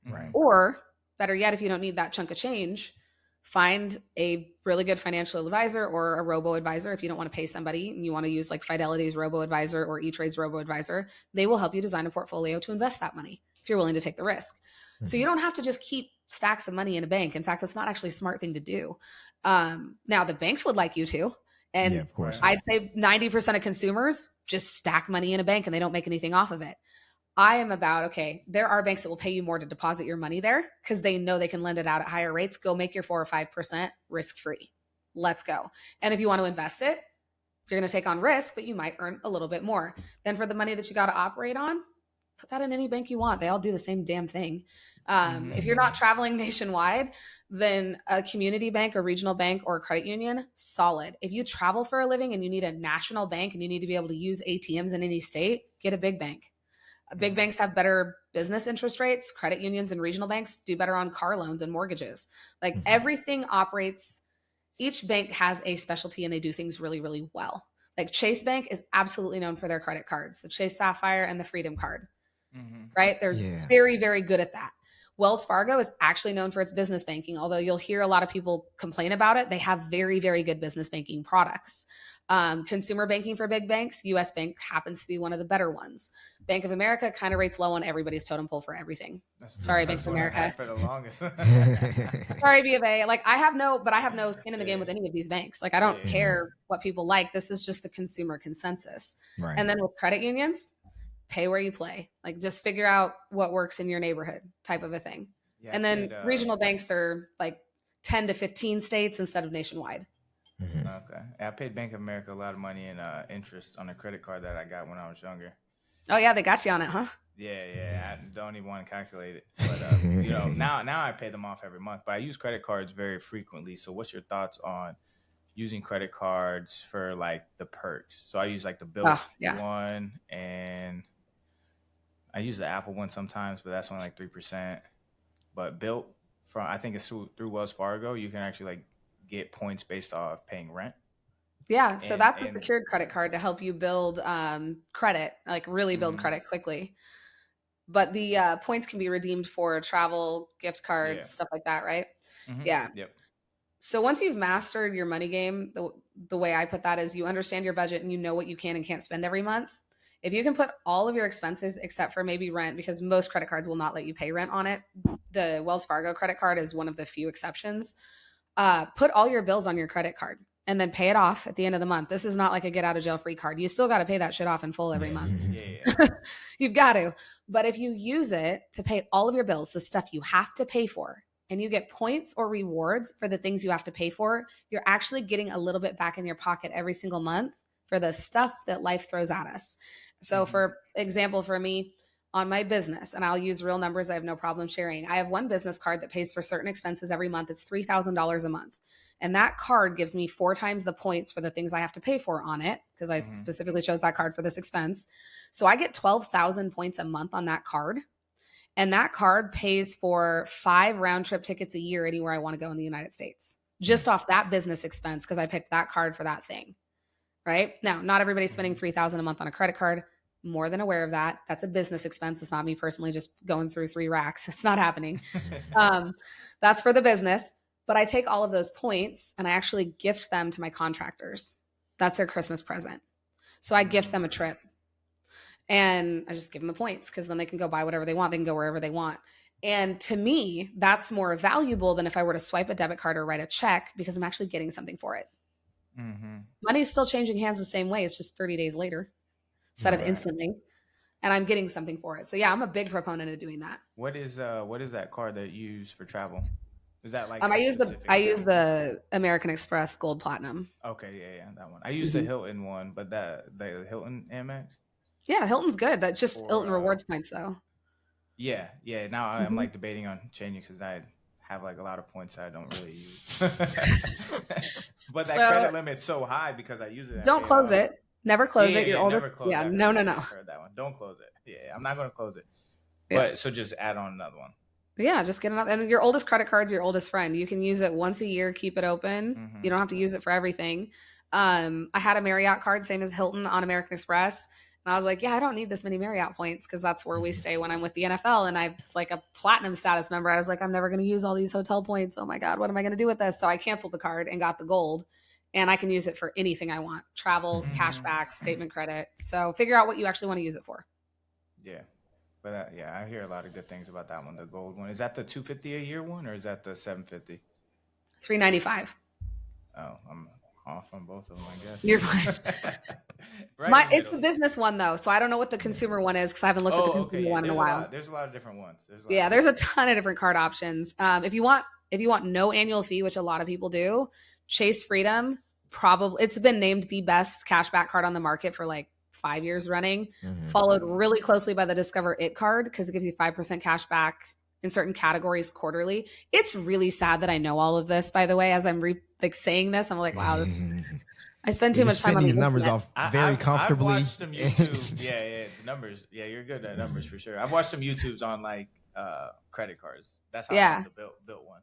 Right. Or better yet, if you don't need that chunk of change, find a really good financial advisor or a robo advisor. If you don't want to pay somebody and you want to use like Fidelity's robo advisor or E-Trade's robo advisor, they will help you design a portfolio to invest that money if you're willing to take the risk. So you don't have to just keep stacks of money in a bank. In fact, that's not actually a smart thing to do. Now the banks would like you to. And Yeah, of course. I'd say 90% of consumers just stack money in a bank and they don't make anything off of it. I am about, okay, there are banks that will pay you more to deposit your money there because they know they can lend it out at higher rates. Go make your 4 or 5% risk free. Let's go. And if you want to invest it, you're going to take on risk, but you might earn a little bit more. Then for the money that you got to operate on, put that in any bank you want. They all do the same damn thing. If you're not traveling nationwide, then a community bank or regional bank or credit union, solid. If you travel for a living and you need a national bank and you need to be able to use ATMs in any state, get a big bank. Big banks have better business interest rates. Credit unions and regional banks do better on car loans and mortgages. Like everything operates, each bank has a specialty and they do things really, really well. Like Chase Bank is absolutely known for their credit cards, the Chase Sapphire and the Freedom Card, right? They're very, very good at that. Wells Fargo is actually known for its business banking, although you'll hear a lot of people complain about it. They have very, very good business banking products. Consumer banking for big banks, US Bank happens to be one of the better ones. Bank of America kind of rates low on everybody's totem pole for everything. Sorry, Bank of America. For the longest. Sorry, B of A. Like I have no skin in the game with any of these banks. Like I don't care what people like. This is just the consumer consensus. Right. And then with credit unions, pay where you play. Like just figure out what works in your neighborhood type of a thing. Yeah, and then regional banks are like 10 to 15 states instead of nationwide. Okay. I paid Bank of America a lot of money in interest on a credit card that I got when I was younger. Oh yeah, they got you on it, huh? Yeah. I don't even want to calculate it. But now I pay them off every month. But I use credit cards very frequently. So what's your thoughts on using credit cards for like the perks? So I use like the Bilt one, and I use the Apple one sometimes, but that's only like 3%. But Bilt, I think it's through Wells Fargo, you can actually like get points based off paying rent. Yeah, so that's a secured credit card to help you build credit, like really build credit quickly. But the points can be redeemed for travel, gift cards, stuff like that, right? Yeah. Yep. So once you've mastered your money game, the way I put that is you understand your budget and you know what you can and can't spend every month. If you can put all of your expenses except for maybe rent, because most credit cards will not let you pay rent on it. The Wells Fargo credit card is one of the few exceptions. Put all your bills on your credit card and then pay it off at the end of the month. This is not like a get out of jail free card. You still got to pay that shit off in full every month. You've got to. But if you use it to pay all of your bills, the stuff you have to pay for, and you get points or rewards for the things you have to pay for, you're actually getting a little bit back in your pocket every single month for the stuff that life throws at us. So for example, for me, on my business, and I'll use real numbers, I have no problem sharing. I have one business card that pays for certain expenses every month. It's $3,000 a month. And that card gives me 4 times the points for the things I have to pay for on it, because I specifically chose that card for this expense. So I get 12,000 points a month on that card. And that card pays for 5 round trip tickets a year anywhere I want to go in the United States, just off that business expense, because I picked that card for that thing. Right? Now, not everybody's spending $3,000 a month on a credit card. More than aware of that. That's a business expense. It's not me personally just going through 3 racks. It's not happening. That's for the business. But I take all of those points and I actually gift them to my contractors. That's their Christmas present. So I gift them a trip and I just give them the points because then they can go buy whatever they want. They can go wherever they want. And to me, that's more valuable than if I were to swipe a debit card or write a check, because I'm actually getting something for it. Money's still changing hands the same way. It's just 30 days later instead of instantly. And I'm getting something for it. So yeah, I'm a big proponent of doing that. What is that card that you use for travel? Is that like I use the American Express Gold Platinum. Okay, yeah, that one. I use the Hilton one, but the Hilton Amex. Yeah, Hilton's good. That's just Hilton rewards points though. Yeah. Now I'm like debating on changing because I have like a lot of points that I don't really use. But that credit limit's so high because I use it. Don't close it. Never close it. Your older, never close. yeah, I no, heard, no, no. I heard that one. Don't close it. Yeah, I'm not going to close it. Yeah. But so just add on another one. Yeah, just get it up. And your oldest credit card's your oldest friend. You can use it once a year, keep it open. Mm-hmm. You don't have to use it for everything. I had a Marriott card, same as Hilton on American Express. And I was like, yeah, I don't need this many Marriott points because that's where we stay when I'm with the NFL. And I'm like a platinum status member. I was like, I'm never going to use all these hotel points. Oh my God, what am I going to do with this? So I canceled the card and got the gold. And I can use it for anything I want: travel, cashback, statement credit. So figure out what you actually want to use it for. Yeah. But yeah, I hear a lot of good things about that one, the gold one. Is that the $250 a year one, or is that the $750? $395. Oh, I'm off on both of them, I guess. You're right. It's the business one though, so I don't know what the consumer one is because I haven't looked at the consumer one in a while. There's a lot of different ones. There's a ton of different card options. If you want no annual fee, which a lot of people do, Chase Freedom it's been named the best cashback card on the market for like 5 years running, followed really closely by the Discover It card because it gives you 5% cash back in certain categories quarterly. It's really sad that I know all of this, by the way, as I'm saying this. I'm like, wow, I spend too much time on these numbers off very comfortably. I've watched some YouTube. The numbers. Yeah, you're good at numbers for sure. I've watched some YouTubes on like credit cards. That's how I the built one.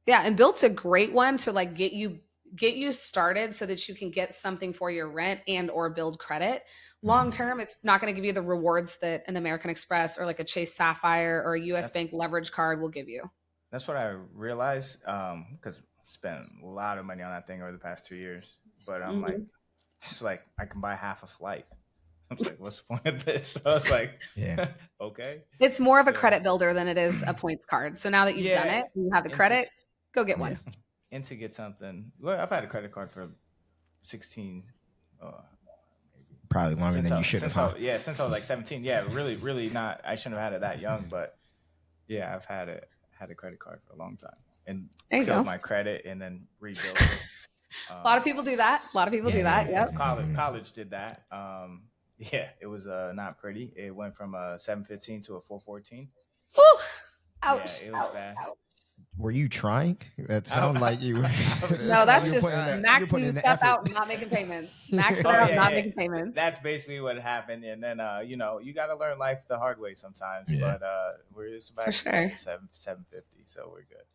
Yeah, and Built's a great one to like get you started so that you can get something for your rent and or build credit. Long term, it's not going to give you the rewards that an American Express or like a Chase Sapphire or a US Bank leverage card will give you. That's what I realized because I spent a lot of money on that thing over the past 2 years. But I'm like, it's like I can buy half a flight. I was like, what's the point of this? So I was like, okay. It's more of a credit builder than it is a points card. So now that you've done it, you have the credit, go get one. And to get something, well, I've had a credit card for 16. Probably longer than you should have. Since I was like 17. Yeah, really, really not. I shouldn't have had it that young, but yeah, I've had a credit card for a long time and killed my credit and then rebuilt it. A lot of people do that. Yep. College did that. It was not pretty. It went from a 715 to a 414. Ooh, ouch. Yeah, it was bad. Ouch. Were you trying? That sounded like you were. No, that's just maxing stuff out and not making payments. Maxing out, not making payments. That's basically what happened. And then, you got to learn life the hard way sometimes. Yeah. But we're just about to 750, so we're good.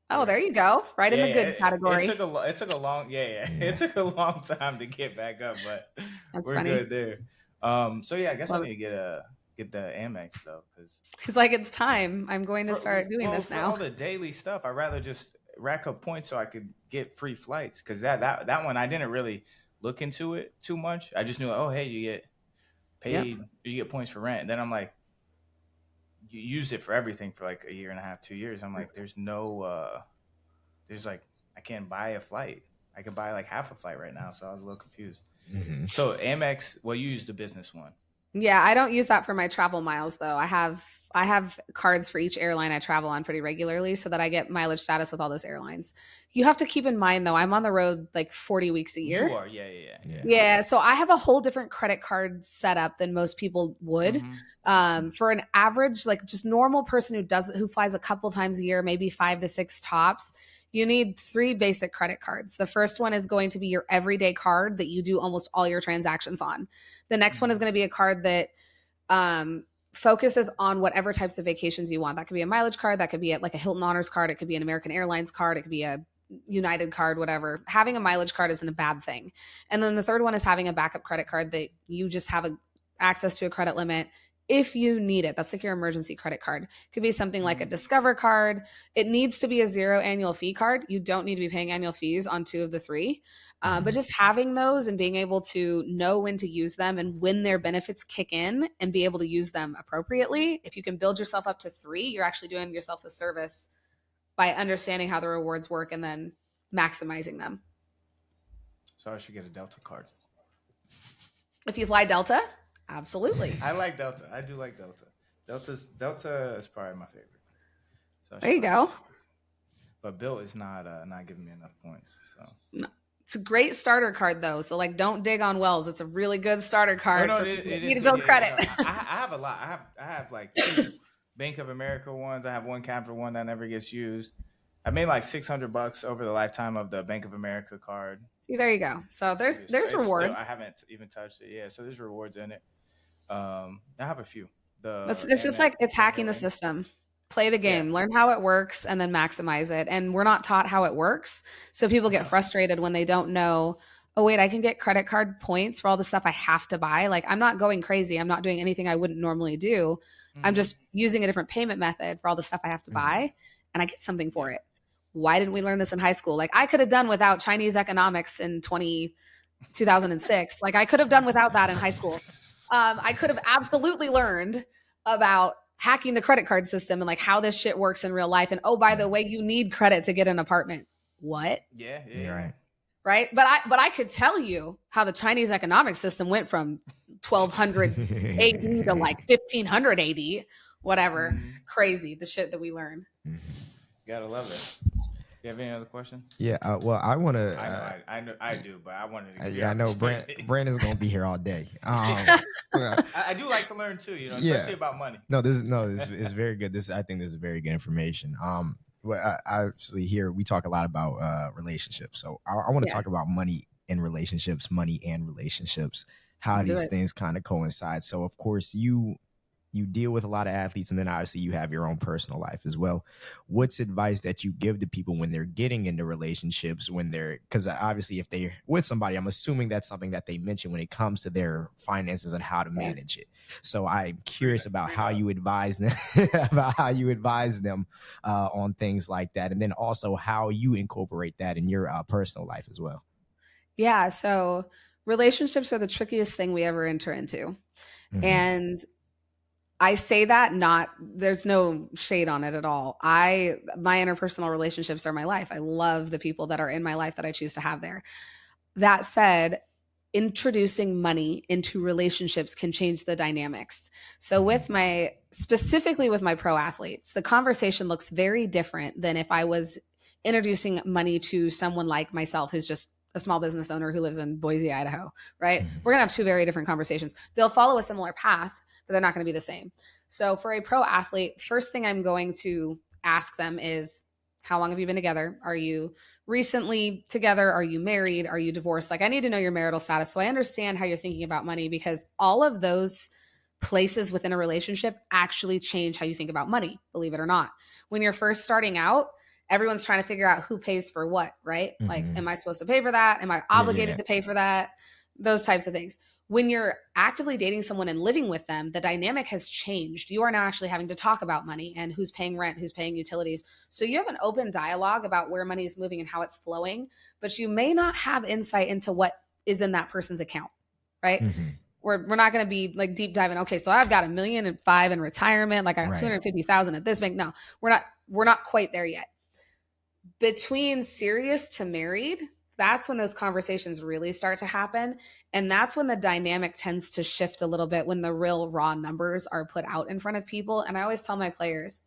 Oh, there you go. Right in the good category. It took a long, It took a long time to get back up, but we're good there. I guess I need to get the Amex though, because it's like it's time. I'm going to start doing this now. For all the daily stuff, I'd rather just rack up points so I could get free flights. Because that one I didn't really look into it too much. I just knew, you get paid, you get points for rent. And then I'm like, you used it for everything for like a year and a half, 2 years. I'm like, I can't buy a flight. I could buy like half a flight right now. So I was a little confused. So Amex, you use the business one. Yeah, I don't use that for my travel miles though. I have cards for each airline I travel on pretty regularly so that I get mileage status with all those airlines. You have to keep in mind though, I'm on the road like 40 weeks a year. You are, yeah. So I have a whole different credit card setup than most people would. For an average, like just normal person who flies a couple times a year, maybe 5 to 6 tops, you need 3 basic credit cards. The first one is going to be your everyday card that you do almost all your transactions on. The next one is going to be a card that focuses on whatever types of vacations you want. That could be a mileage card. That could be like a Hilton Honors card. It could be an American Airlines card. It could be a United card, whatever. Having a mileage card isn't a bad thing. And then the third one is having a backup credit card that you just have access to a credit limit if you need it. That's like your emergency credit card. It could be something like a Discover card. It needs to be a 0 annual fee card. You don't need to be paying annual fees on 2 of the 3. But just having those and being able to know when to use them and when their benefits kick in and be able to use them appropriately. If you can build yourself up to 3, you're actually doing yourself a service by understanding how the rewards work and then maximizing them. So I should get a Delta card. If you fly Delta, absolutely. I like Delta. I do like Delta. Delta is probably my favorite. So there you go. But Bill is not giving me enough points. So no. It's a great starter card though. So like, don't dig on Wells. It's a really good starter card. It need to build credit. I have a lot. I have like 2 Bank of America ones. I have 1 Capital one that never gets used. I made like $600 over the lifetime of the Bank of America card. See, there you go. So there's It's rewards. still, I haven't even touched it. Yeah, so there's rewards in it. I have a few. It's just like it's hacking the system. Play the game, learn how it works, and then maximize it. And we're not taught how it works. So people get frustrated when they don't know, oh, wait, I can get credit card points for all the stuff I have to buy. Like, I'm not going crazy. I'm not doing anything I wouldn't normally do. I'm just using a different payment method for all the stuff I have to buy, and I get something for it. Why didn't we learn this in high school? Like, I could have done without Chinese economics in 2006. Like, I could have done without that in high school. I could have absolutely learned about hacking the credit card system and like how this shit works in real life. And oh, by the way, you need credit to get an apartment. What? Yeah. Right. Right. But I could tell you how the Chinese economic system went from 1200 AD to like 1500 AD, whatever. Crazy. The shit that we learn. You gotta love it. You have any other questions? Yeah, well, I want to. I know, I do, but I wanted to. Yeah, I know. Brandon's gonna be here all day. I do like to learn too, especially about money. No, this is very good. I think this is very good information. Well, obviously here we talk a lot about relationships, so I want to talk about money and relationships, how these things kind of coincide. So, of course, you deal with a lot of athletes, and then obviously you have your own personal life as well. What's advice that you give to people when they're getting into relationships, because obviously if they're with somebody, I'm assuming that's something that they mention when it comes to their finances and how to manage it. So I'm curious about how you advise them on things like that. And then also how you incorporate that in your personal life as well. Yeah. So relationships are the trickiest thing we ever enter into. And I say that there's no shade on it at all. My interpersonal relationships are my life. I love the people that are in my life that I choose to have there. That said, introducing money into relationships can change the dynamics. So specifically with my pro athletes, the conversation looks very different than if I was introducing money to someone like myself, who's just a small business owner who lives in Boise, Idaho, right? We're going to have two very different conversations. They'll follow a similar path, but they're not going to be the same. So for a pro athlete, first thing I'm going to ask them is, how long have you been together? Are you recently together? Are you married? Are you divorced? Like, I need to know your marital status so I understand how you're thinking about money, because all of those places within a relationship actually change how you think about money, believe it or not. When you're first starting out, everyone's trying to figure out who pays for what, right? Like, am I supposed to pay for that? Am I obligated to pay for that? Those types of things. When you're actively dating someone and living with them, the dynamic has changed. You are now actually having to talk about money and who's paying rent, who's paying utilities. So you have an open dialogue about where money is moving and how it's flowing, but you may not have insight into what is in that person's account, right? We're not going to be like deep diving. Okay, so I've got $1.5 million in retirement. Like I have 250,000 at this bank. No, we're not quite there yet. Between serious to married, that's when those conversations really start to happen. And that's when the dynamic tends to shift a little bit, when the real raw numbers are put out in front of people. And I always tell my players,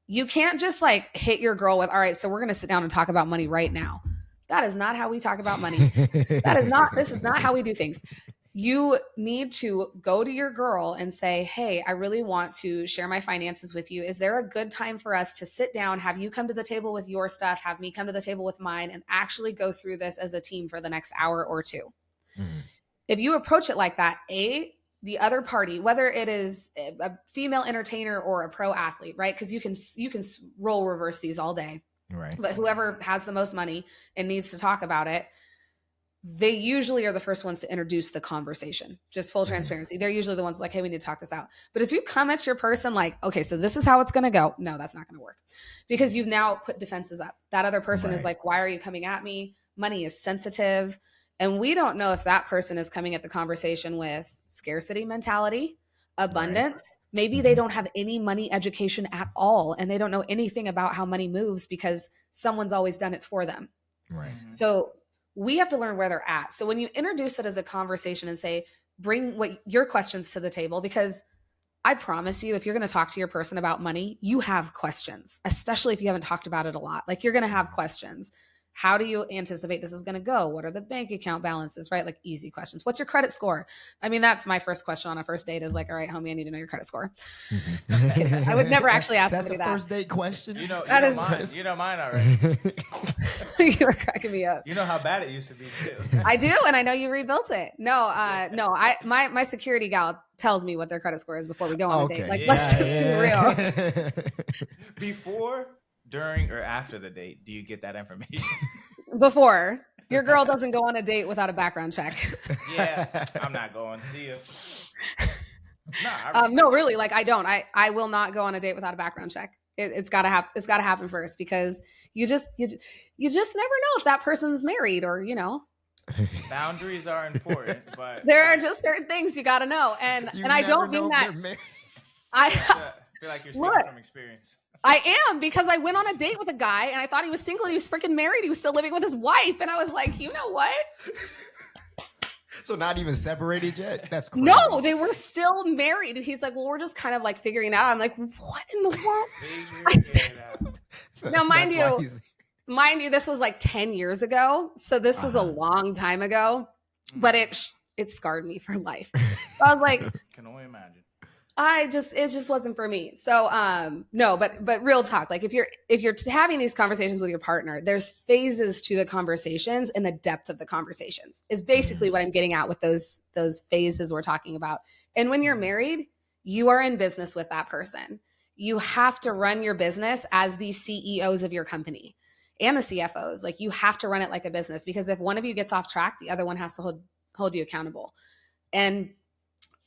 you can't just like hit your girl with, all right, so we're going to sit down and talk about money right now. That is not how we talk about money. This is not how we do things. You need to go to your girl and say, hey, I really want to share my finances with you. Is there a good time for us to sit down, have you come to the table with your stuff, have me come to the table with mine, and actually go through this as a team for the next hour or two? If you approach it like that, the other party, whether it is a female entertainer or a pro athlete, right? Because you can role reverse these all day. Right. But whoever has the most money and needs to talk about it, they usually are the first ones to introduce the conversation. Just full transparency. They're usually the ones like, hey, we need to talk this out. But if you come at your person like, okay, so this is how it's going to go. No, that's not going to work, because you've now put defenses up. That other person is like, why are you coming at me? Money is sensitive. And we don't know if that person is coming at the conversation with scarcity mentality, abundance. Maybe they don't have any money education at all, and they don't know anything about how money moves because someone's always done it for them. Right. So we have to learn where they're at. So when you introduce it as a conversation and say, bring your questions to the table, because I promise you, if you're going to talk to your person about money, you have questions, especially if you haven't talked about it a lot. Like, you're going to have questions. How do you anticipate this is going to go? What are the bank account balances, right? Like easy questions. What's your credit score? I mean, that's my first question on a first date is like, all right, homie, I need to know your credit score. I would never actually ask That's somebody a that. first date question. You know That is- mine. You know mine already. You were cracking me up. You know how bad it used to be too. I do, and I know you rebuilt it. No, my security gal tells me what their credit score is before we go on a date. Like, let's just be real. Before, during, or after the date, do you get that information? Before, your girl doesn't go on a date without a background check. Yeah, I'm not going. See you. No, really, like I don't. I will not go on a date without a background check. It's gotta happen. It's gotta happen first because you just never know if that person's married or Boundaries are important, but there are just certain things you gotta know. And I don't mean that. I feel like you're speaking from experience. I am, because I went on a date with a guy and I thought he was single. He was freaking married. He was still living with his wife. And I was like, you know what? So not even separated yet? That's crazy. No, they were still married. And he's like, well, we're just kind of like figuring it out. I'm like, what in the world? Now, mind you, this was like 10 years ago. So this was a long time ago, but it scarred me for life. So I was like, can only imagine. it just wasn't for me. So, no, but real talk, like if you're having these conversations with your partner, there's phases to the conversations, and the depth of the conversations is basically what I'm getting at with those phases we're talking about. And when you're married, you are in business with that person. You have to run your business as the CEOs of your company and the CFOs. Like, you have to run it like a business, because if one of you gets off track, the other one has to hold you accountable. And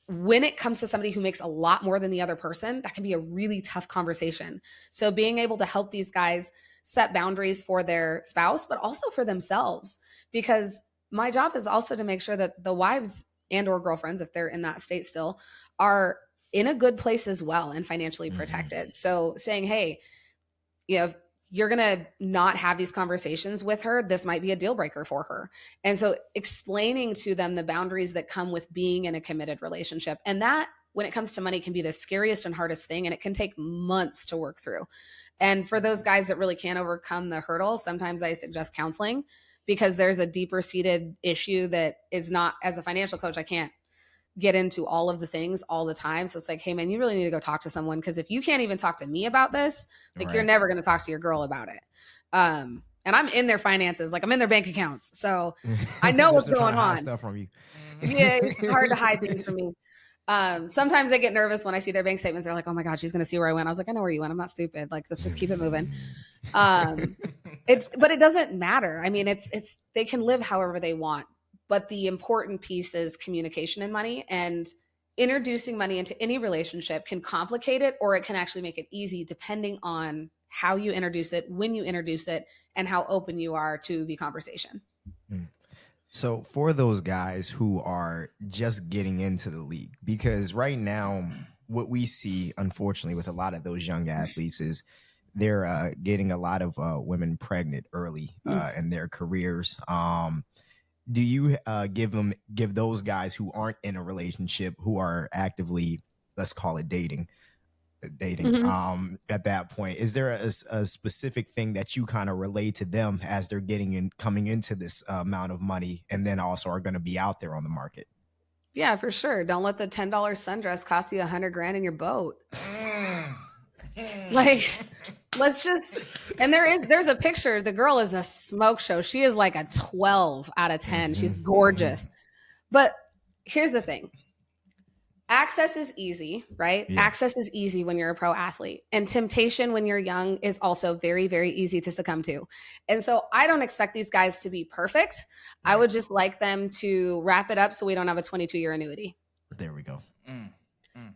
when it comes to somebody who makes a lot more than the other person, that can be a really tough conversation. So being able to help these guys set boundaries for their spouse, but also for themselves, because my job is also to make sure that the wives and or girlfriends, if they're in that state still, are in a good place as well and financially protected. So saying, hey, if you're going to not have these conversations with her, this might be a deal breaker for her. And so explaining to them the boundaries that come with being in a committed relationship. And that, when it comes to money, can be the scariest and hardest thing. And it can take months to work through. And for those guys that really can't overcome the hurdle, sometimes I suggest counseling, because there's a deeper seated issue that is not, as a financial coach, I can't get into all of the things all the time. So it's like, hey man, you really need to go talk to someone, because if you can't even talk to me about this, like you're never going to talk to your girl about it. And I'm in their finances, like I'm in their bank accounts, so I know what's going on. Stuff from you. Yeah, it's hard to hide things from me. Sometimes they get nervous when I see their bank statements. They're like, oh my God, she's going to see where I went. I was like, I know where you went. I'm not stupid. Like, let's just keep it moving. But it doesn't matter. I mean, it's they can live however they want. But the important piece is communication and money, and introducing money into any relationship can complicate it, or it can actually make it easy, depending on how you introduce it, when you introduce it, and how open you are to the conversation. So for those guys who are just getting into the league, because right now what we see, unfortunately, with a lot of those young athletes is they're getting a lot of women pregnant early in their careers. Do you give those guys who aren't in a relationship, who are actively, let's call it dating at that point, is there a specific thing that you kind of relay to them as they're coming into this amount of money, and then also are going to be out there on the market? Yeah, for sure. Don't let the $10 sundress cost you $100,000 in your boat. Like, let's just, and there's a picture. The girl is a smoke show. She is like a 12 out of 10. She's gorgeous. But here's the thing. Access is easy, right? Yeah. Access is easy when you're a pro athlete, and temptation when you're young is also very, very easy to succumb to. And so I don't expect these guys to be perfect. I would just like them to wrap it up so we don't have a 22-year annuity. There we go.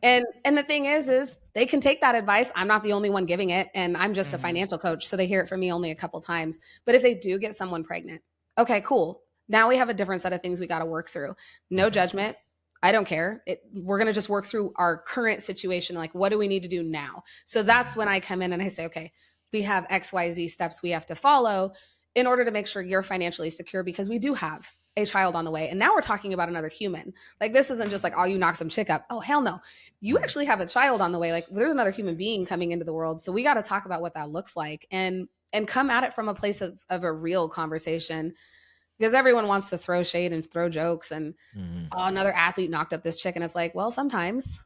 And the thing is they can take that advice. I'm not the only one giving it, and I'm just a financial coach, so they hear it from me only a couple times. But if they do get someone pregnant, okay, cool. Now we have a different set of things we got to work through. No judgment. I don't care. We're going to just work through our current situation. Like, what do we need to do now? So that's when I come in and I say, okay, we have XYZ steps we have to follow in order to make sure you're financially secure, because we do have a child on the way. And now we're talking about another human. Like, this isn't just like, oh, you knock some chick up. Oh, hell no. You actually have a child on the way. Like, there's another human being coming into the world. So we got to talk about what that looks like. And and come at it from a place of a real conversation, because everyone wants to throw shade and throw jokes and oh, another athlete knocked up this chick. And it's like, well, sometimes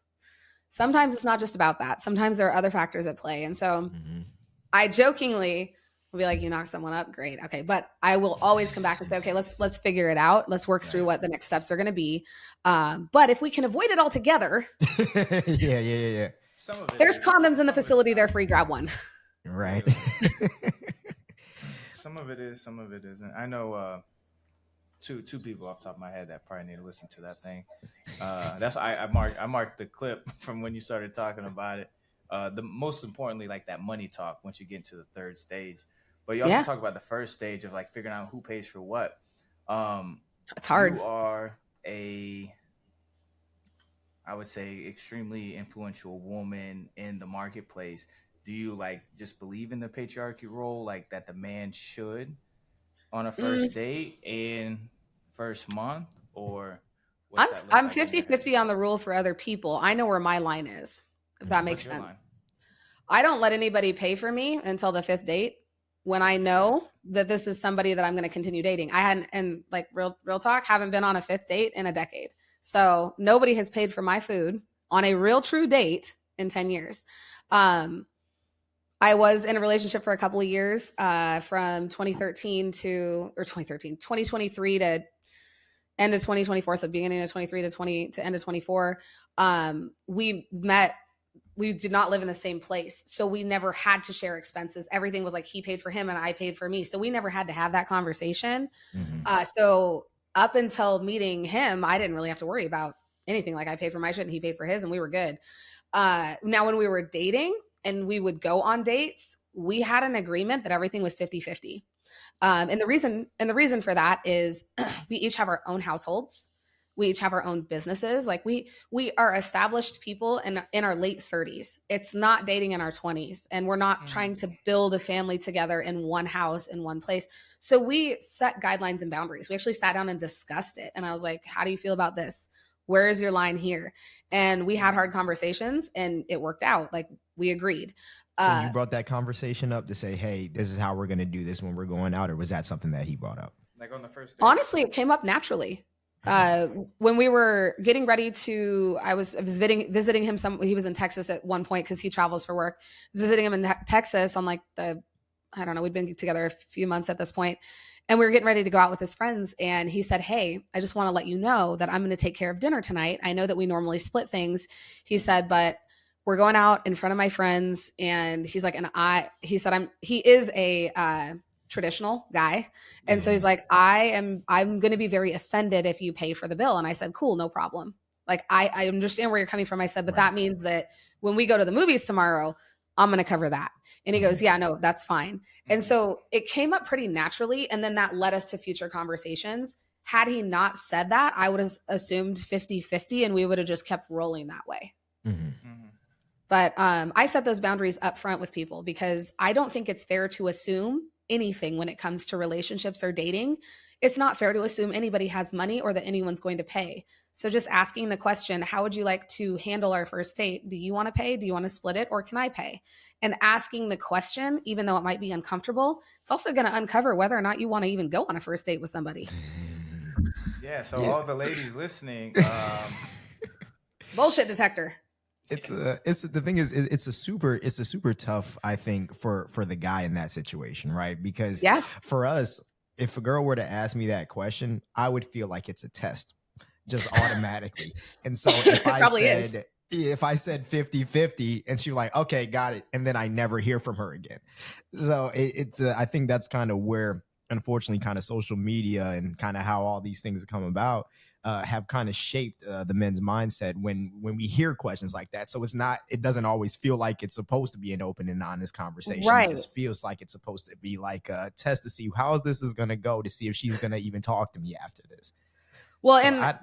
it's not just about that. Sometimes there are other factors at play. And so I jokingly will be like, you knock someone up, great. Okay. But I will always come back and say, okay, let's figure it out. Let's work through what the next steps are going to be. But if we can avoid it altogether. Yeah. Some of it there's condoms in the facility there for you, grab one. Right. Some of it is, some of it isn't. I know two people off the top of my head that probably need to listen to that thing. That's why I marked the clip from when you started talking about it. The most importantly, like that money talk once you get into the third stage. But you also talk about the first stage of like figuring out who pays for what. It's hard. You are I would say, extremely influential woman in the marketplace. Do you like just believe in the patriarchy role, like that the man should on a first date and first month, or I'm 50-50 on the rule for other people. I know where my line is, if that makes sense. Line? I don't let anybody pay for me until the 5th date when I know that this is somebody that I'm going to continue dating. I hadn't, and like real talk, haven't been on a 5th date in a decade. So nobody has paid for my food on a real true date in 10 years. I was in a relationship for a couple of years from 2023 to end of 2024. So beginning of 23 to end of 24. We met, we did not live in the same place. So we never had to share expenses. Everything was like he paid for him and I paid for me. So we never had to have that conversation. So up until meeting him, I didn't really have to worry about anything. Like I paid for my shit and he paid for his and we were good. Now when we were dating and we would go on dates, we had an agreement that everything was 50-50. And the reason for that is we each have our own households. We each have our own businesses. Like we are established people in our late 30s. It's not dating in our 20s. And we're not trying to build a family together in one house, in one place. So we set guidelines and boundaries. We actually sat down and discussed it. And I was like, how do you feel about this? Where is your line here? And we had hard conversations and it worked out. Like we agreed. So you brought that conversation up to say, hey, this is how we're going to do this when we're going out, or was that something that he brought up? Like on the first date? Honestly, it came up naturally. When we were getting ready to, I was visiting him. He was in Texas at one point because he travels for work. Visiting him in Texas on like I don't know, we'd been together a few months at this point, and we were getting ready to go out with his friends. And he said, "Hey, I just want to let you know that I'm going to take care of dinner tonight. I know that we normally split things." He said, "But we're going out in front of my friends." And he's like, he is a traditional guy. And so he's like, I'm going to be very offended if you pay for the bill. And I said, cool, no problem. Like, I understand where you're coming from. I said, but that means that when we go to the movies tomorrow, I'm going to cover that. And he goes, yeah, no, that's fine. And so it came up pretty naturally. And then that led us to future conversations. Had he not said that, I would have assumed 50-50 and we would have just kept rolling that way. But I set those boundaries up front with people because I don't think it's fair to assume anything when it comes to relationships or dating. It's not fair to assume anybody has money or that anyone's going to pay. So just asking the question, how would you like to handle our first date? Do you want to pay? Do you want to split it? Or can I pay? And asking the question, even though it might be uncomfortable, it's also going to uncover whether or not you want to even go on a first date with somebody. Yeah. So all the ladies listening, bullshit detector. It's the thing is it's a super tough, I think, for the guy in that situation, right? Because for us, if a girl were to ask me that question, I would feel like it's a test just automatically. And so if I said 50-50 and she's like, okay, got it, and then I never hear from her again. So it's I think that's kind of where, unfortunately, kind of social media and kind of how all these things have come about have kind of shaped the men's mindset when we hear questions like that. So it doesn't always feel like it's supposed to be an open and honest conversation. Right. It just feels like it's supposed to be like a test to see how this is going to go, to see if she's going to even talk to me after this. Well, so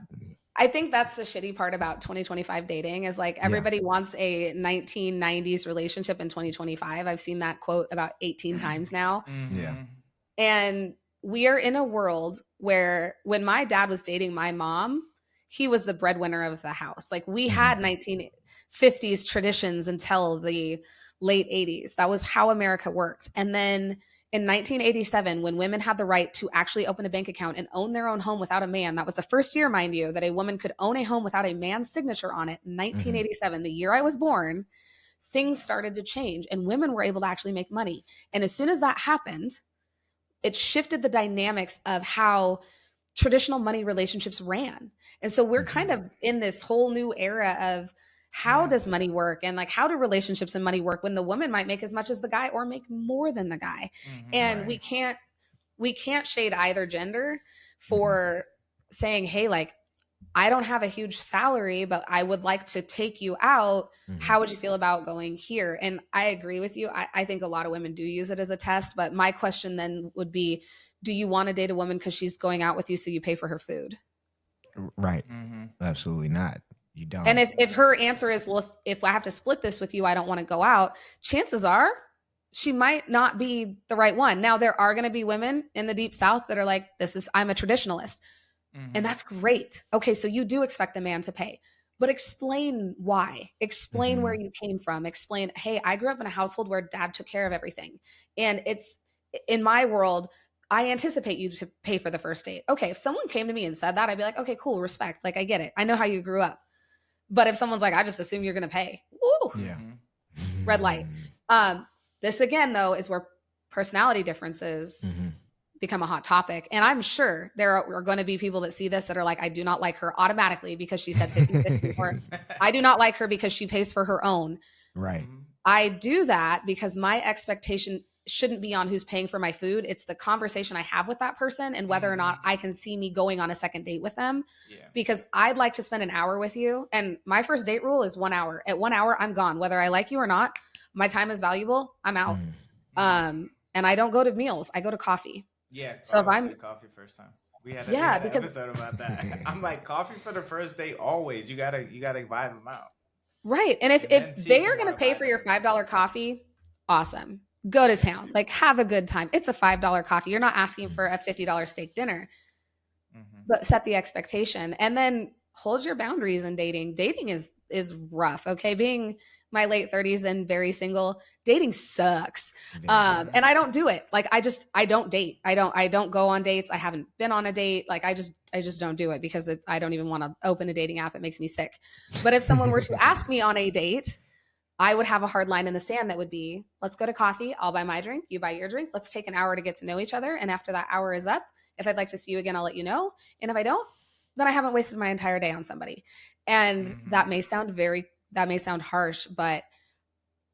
I think that's the shitty part about 2025 dating is like everybody wants a 1990s relationship in 2025. I've seen that quote about 18 times now. Yeah. And we are in a world where when my dad was dating my mom, he was the breadwinner of the house. Like we had 1950s traditions until the late 80s. That was how America worked. And then In 1987, when women had the right to actually open a bank account and own their own home without a man, that was the first year, mind you, that a woman could own a home without a man's signature on it. In 1987, the year I was born, things started to change and women were able to actually make money. And as soon as that happened, it shifted the dynamics of how traditional money relationships ran. And so we're kind of in this whole new era of how does money work, and like how do relationships and money work when the woman might make as much as the guy or make more than the guy. And we can't shade either gender for saying, hey, like, I don't have a huge salary, but I would like to take you out. How would you feel about going here? And I agree with you. I think a lot of women do use it as a test. But my question then would be, do you want to date a woman because she's going out with you so you pay for her food? Right. Absolutely not. You don't. And if her answer is, well, if I have to split this with you, I don't want to go out, chances are she might not be the right one. Now, there are going to be women in the Deep South that are like, I'm a traditionalist. And that's great. Okay, so you do expect the man to pay, but explain why. Explain where you came from. Explain, hey, I grew up in a household where dad took care of everything. And it's, in my world, I anticipate you to pay for the first date. Okay, if someone came to me and said that, I'd be like, okay, cool, respect. Like, I get it. I know how you grew up. But if someone's like, I just assume you're going to pay. Woo, red light. This again, though, is where personality differences become a hot topic. And I'm sure there are going to be people that see this that are like, I do not like her automatically because she said 50-50, or I do not like her because she pays for her own. Right. I do that because my expectation shouldn't be on who's paying for my food. It's the conversation I have with that person and whether or not I can see me going on a second date with them. Because I'd like to spend an hour with you. And my first date rule is 1 hour. At 1 hour, I'm gone. Whether I like you or not, my time is valuable. I'm out. And I don't go to meals. I go to coffee. Yeah. So if I'm coffee first time, we had an episode about that. I'm like, coffee for the first date always. You gotta vibe them out. Right. And if they are going to pay for your $5 coffee, awesome. Go to town. Like, have a good time. It's a $5 coffee. You're not asking for a $50 steak dinner. But set the expectation and then hold your boundaries in dating. Dating is rough. Okay. Being my late 30s and very single, dating sucks. And I don't do it. Like, I don't date. I don't go on dates. I haven't been on a date. Like, I just don't do it because I don't even want to open a dating app. It makes me sick. But if someone were to ask me on a date, I would have a hard line in the sand that would be, let's go to coffee. I'll buy my drink. You buy your drink. Let's take an hour to get to know each other. And after that hour is up, if I'd like to see you again, I'll let you know. And if I don't, then I haven't wasted my entire day on somebody. And that may sound harsh, but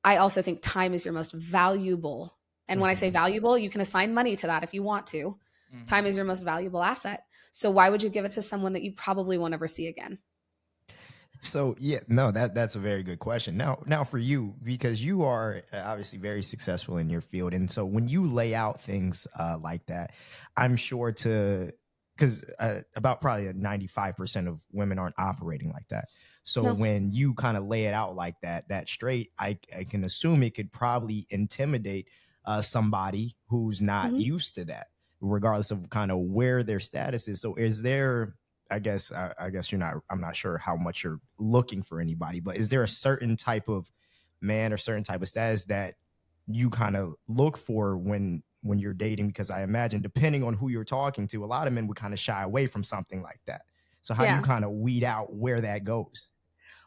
I also think time is your most valuable. And when I say valuable, you can assign money to that if you want to. Time is your most valuable asset. So why would you give it to someone that you probably won't ever see again? So that's a very good question. Now for you, because you are obviously very successful in your field, and so when you lay out things like that, I'm sure because about probably 95% of women aren't operating like that. So when you kind of lay it out like that straight, I can assume it could probably intimidate somebody who's not used to that, regardless of kind of where their status is. So is there, I guess I'm not sure how much you're looking for anybody, but is there a certain type of man or certain type of status that you kind of look for when you're dating? Because I imagine, depending on who you're talking to, a lot of men would kind of shy away from something like that. So how do you kind of weed out where that goes?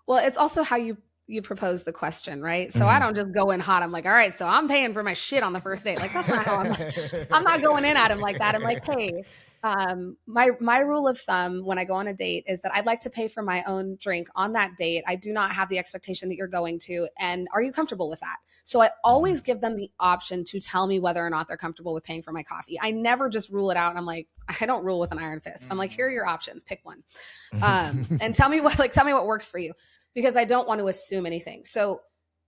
Well, it's also how you propose the question, right? So I don't just go in hot. I'm like, all right, so I'm paying for my shit on the first date. Like, that's not how I'm not going in at him like that. I'm like, hey, my rule of thumb when I go on a date is that I'd like to pay for my own drink on that date. I do not have the expectation that you're going to. And are you comfortable with that? So I always give them the option to tell me whether or not they're comfortable with paying for my coffee. I never just rule it out. And I'm like, I don't rule with an iron fist. I'm like, here are your options. Pick one. And tell me what works for you, because I don't want to assume anything. So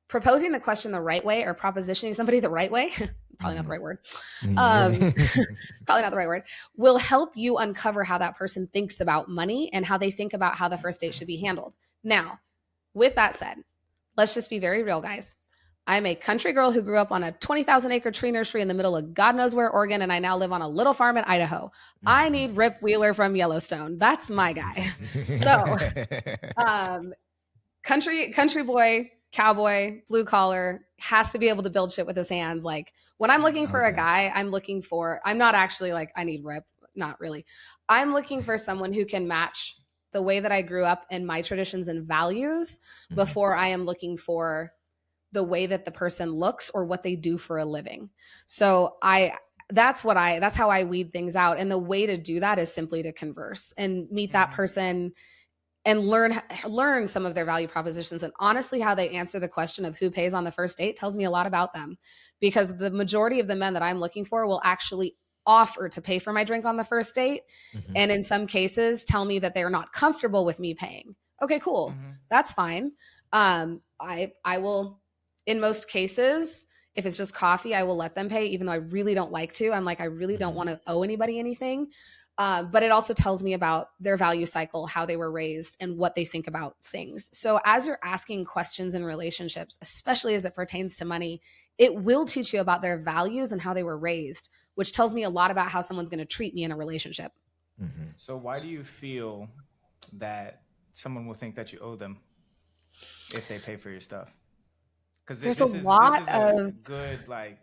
proposing the question the right way, or propositioning somebody the right way, probably not the right word, probably not the right word, will help you uncover how that person thinks about money and how they think about how the first date should be handled. Now, with that said, let's just be very real, guys. I'm a country girl who grew up on a 20,000 acre tree nursery in the middle of God knows where, Oregon, and I now live on a little farm in Idaho. I need Rip Wheeler from Yellowstone. That's my guy. So, country boy, cowboy, blue collar, has to be able to build shit with his hands. Like when I'm looking for a guy, I'm not actually like, I need rip. Not really. I'm looking for someone who can match the way that I grew up and my traditions and values before I am looking for the way that the person looks or what they do for a living. So that's how I weed things out. And the way to do that is simply to converse and meet that person and learn some of their value propositions. And honestly, how they answer the question of who pays on the first date tells me a lot about them, because the majority of the men that I'm looking for will actually offer to pay for my drink on the first date. And in some cases tell me that they're not comfortable with me paying. Okay, cool. That's fine. I will, in most cases, if it's just coffee, I will let them pay, even though I really don't like to. I'm like, I really don't want to owe anybody anything. But it also tells me about their value cycle, how they were raised, and what they think about things. So as you're asking questions in relationships, especially as it pertains to money, it will teach you about their values and how they were raised, which tells me a lot about how someone's going to treat me in a relationship. So why do you feel that someone will think that you owe them if they pay for your stuff? Because this is a good, like,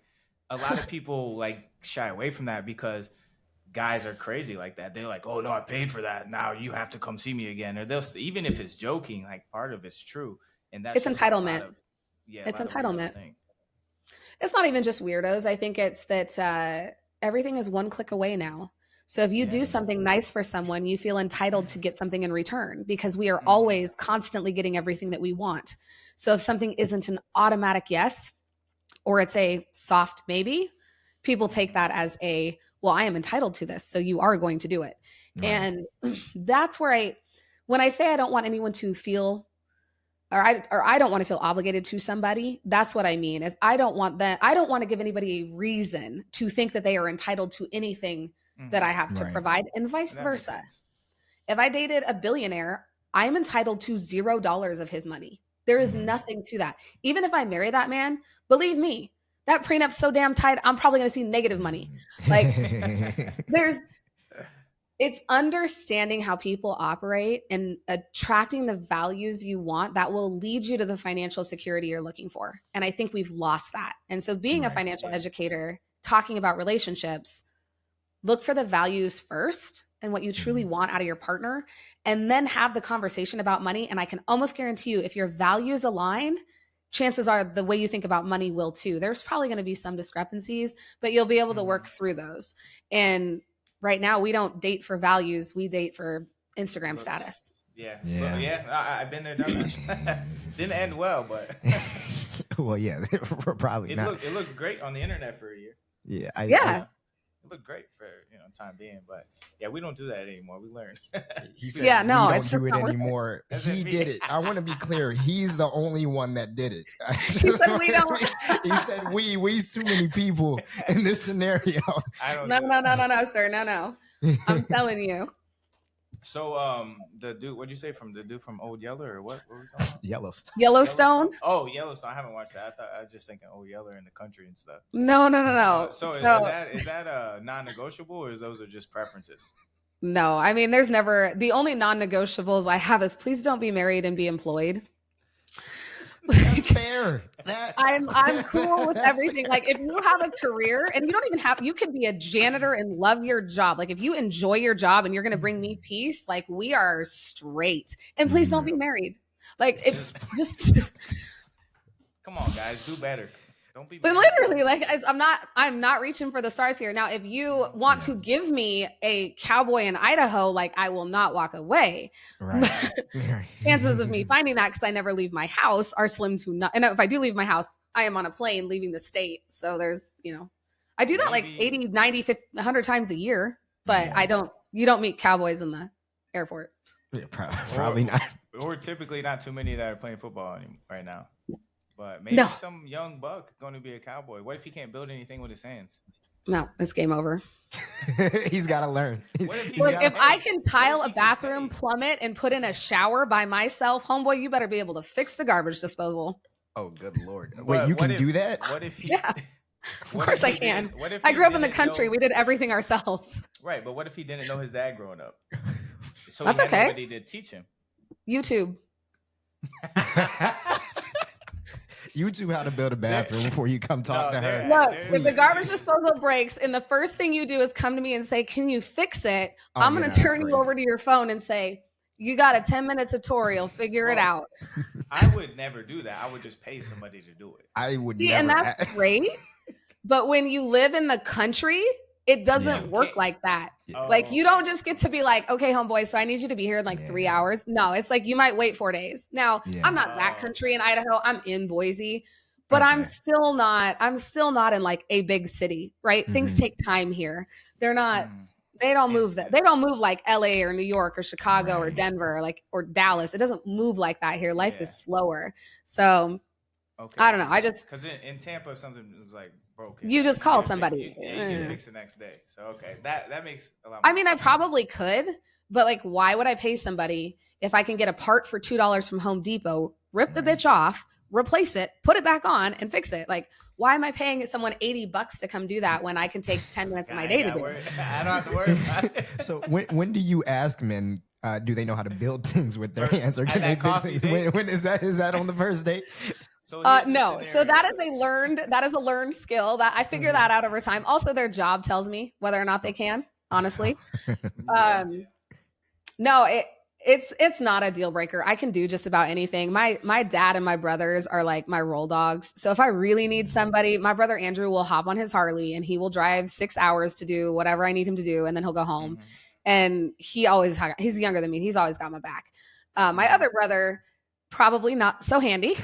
a lot of people like shy away from that because guys are crazy like that. They're like, oh no, I paid for that, now you have to come see me again. Or they'll, even if it's joking, like part of it's true. And that's it's entitlement. It's entitlement. It's not even just weirdos. I think it's that everything is one click away now. So if you do something nice for someone, you feel entitled to get something in return, because we are always constantly getting everything that we want. So if something isn't an automatic yes, or it's a soft maybe, people take that as well, I am entitled to this, so you are going to do it. Right. And that's where when I say I don't want anyone to feel, or I don't want to feel obligated to somebody, that's what I mean, is I don't want to give anybody a reason to think that they are entitled to anything that I have to provide, and vice versa. If I dated a billionaire, I'm entitled to $0 of his money. There is nothing to that. Even if I marry that man, believe me, that prenup's so damn tight, I'm probably going to see negative money. Like it's understanding how people operate and attracting the values you want that will lead you to the financial security you're looking for. And I think we've lost that. And so being a financial educator, talking about relationships, look for the values first and what you truly want out of your partner, and then have the conversation about money. And I can almost guarantee you, if your values align, chances are the way you think about money will too. There's probably going to be some discrepancies, but you'll be able to work through those. And right now, we don't date for values. We date for Instagram status. Yeah. I've been there, done that. Didn't end well, but. Well, yeah, probably not. It looked great on the internet for a year. Yeah. It looked great for time being, but yeah, we don't do that anymore. We learned. He said, we don't do it anymore. He did it. I want to be clear. He's the only one that did it. He said we don't. He said we's too many people in this scenario. No, sir. No. I'm telling you. So the dude, what'd you say, from the dude from Old Yeller, or what were we talking about? Yellowstone. Oh, Yellowstone. I haven't watched that. I was just thinking Old Yeller in the country and stuff. No. So is that a non-negotiable, or those are just preferences? No, I mean, there's never, the only non-negotiables I have is please don't be married and be employed. That's fair. I'm cool with everything. Like if you have a career and you could be a janitor and love your job. Like if you enjoy your job and you're going to bring me peace, like we are straight. And please don't be married. Like it's just come on, guys, do better. Don't be. But literally, like I'm not reaching for the stars here. Now, if you want to give me a cowboy in Idaho, like I will not walk away. Right. Chances of me finding that, because I never leave my house, are slim to none. And if I do leave my house, I am on a plane leaving the state. So there's, I do that like 80, 90, 50, 100 times a year, but you don't meet cowboys in the airport. Yeah, probably not. Or typically not too many that are playing football right now. But maybe some young buck going to be a cowboy. What if he can't build anything with his hands? No, it's game over. He's got to learn. If I can tile a bathroom, plumb it, and put in a shower by myself, homeboy, you better be able to fix the garbage disposal. Oh, good Lord. Wait, you can do that? What if he... Yeah. Of course I can. I grew up in the country. We did everything ourselves. Right, but what if he didn't know his dad growing up? So that's he had okay. nobody to teach him. YouTube. You two how to build a bathroom before you come talk to her. Look, if the garbage disposal breaks and the first thing you do is come to me and say, can you fix it? I'm going to turn you over to your phone and say, you got a 10-minute tutorial, figure it out. I would never do that. I would just pay somebody to do it. I would See, never. And that's great. But when you live in the country, it doesn't work like that. Like you don't just get to be like, okay, homeboy, so I need you to be here in like 3 hours. No, it's like you might wait 4 days. Now, I'm not that country in Idaho. I'm in Boise, but I'm still not in like a big city, right? Mm-hmm. Things take time here. They're not they don't move that. They don't move like LA or New York or Chicago or Denver or Dallas. It doesn't move like that here. Life is slower. So I don't know. I just because in Tampa, if something is like broken, you just call somebody. You can fix the next day. So that makes a lot. More I mean, sense. I probably could, but like, why would I pay somebody if I can get a part for $2 from Home Depot, rip the bitch off, replace it, put it back on, and fix it? Like, why am I paying someone $80 to come do that when I can take 10 minutes of my day to do it? I don't have to worry about it. So when do you ask men? Do they know how to build things with their hands, or can they fix things? When is that on the first date? So no. So that is a learned skill that I figure that out over time. Also, their job tells me whether or not they can, honestly. No, it's not a deal breaker. I can do just about anything. My dad and my brothers are like my roll dogs. So if I really need somebody, my brother Andrew will hop on his Harley and he will drive 6 hours to do whatever I need him to do. And then he'll go home. Mm-hmm. And he's younger than me. He's always got my back. My other brother, probably not so handy.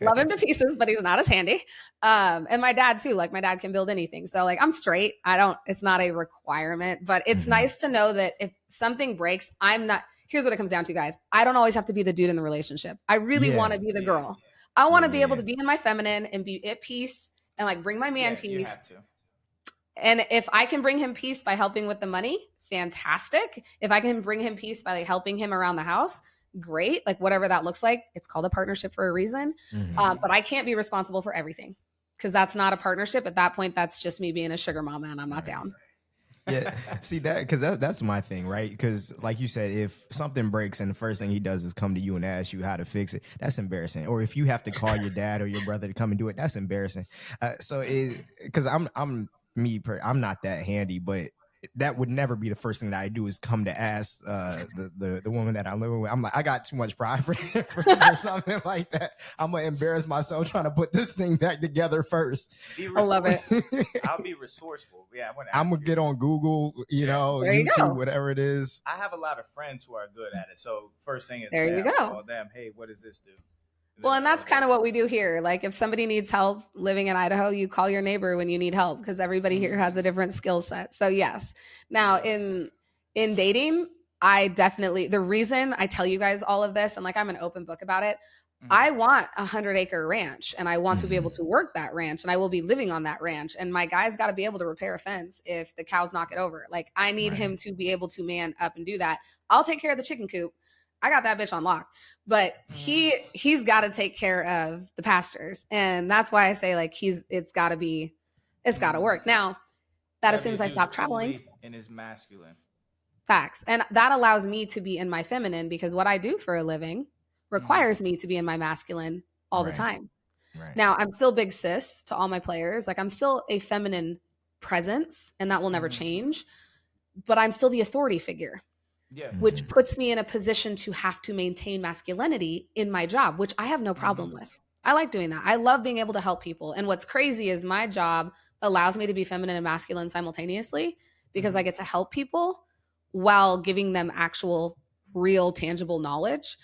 Love him to pieces, but he's not as handy. And my dad too, like my dad can build anything. So like I'm straight. It's not a requirement, but it's nice to know that if something breaks, here's what it comes down to, guys. I don't always have to be the dude in the relationship. I really want to be the girl. I want to be able to be in my feminine and be at peace and like bring my man peace. You have to. And if I can bring him peace by helping with the money, fantastic. If I can bring him peace by like, helping him around the house, great. Like whatever that looks like, it's called a partnership for a reason. But I can't be responsible for everything because that's not a partnership. At that point, that's just me being a sugar mama and I'm not down. Yeah, see that because that's my thing, right? Because like you said, if something breaks and the first thing he does is come to you and ask you how to fix it, that's embarrassing. Or if you have to call your dad or your brother to come and do it, that's embarrassing. So because I'm not that handy, but that would never be the first thing that I do is come to ask the woman that I'm living with. I'm like, I got too much pride for something like that. I'm gonna embarrass myself trying to put this thing back together first. I love it. I'll be resourceful. Yeah, I'm gonna get on Google, YouTube, whatever it is. I have a lot of friends who are good at it. So first thing is, there you go. Call them. Hey, what does this do? Well, and that's kind of what we do here. Like if somebody needs help living in Idaho, you call your neighbor when you need help because everybody here has a different skill set. So yes. Now in dating, the reason I tell you guys all of this and like I'm an open book about it, I want a 100-acre ranch and I want to be able to work that ranch and I will be living on that ranch. And my guy's got to be able to repair a fence if the cows knock it over. Like I need him to be able to man up and do that. I'll take care of the chicken coop. I got that bitch on lock, but he's got to take care of the pastures. And that's why I say like, it's gotta work. Now that assumes I stop traveling and is masculine. Facts. And that allows me to be in my feminine because what I do for a living requires me to be in my masculine all the time. Right. Now I'm still big sis to all my players. Like I'm still a feminine presence and that will never change, but I'm still the authority figure. Yeah. Which puts me in a position to have to maintain masculinity in my job, which I have no problem with. I like doing that. I love being able to help people. And what's crazy is my job allows me to be feminine and masculine simultaneously because I get to help people while giving them actual, real, tangible knowledge.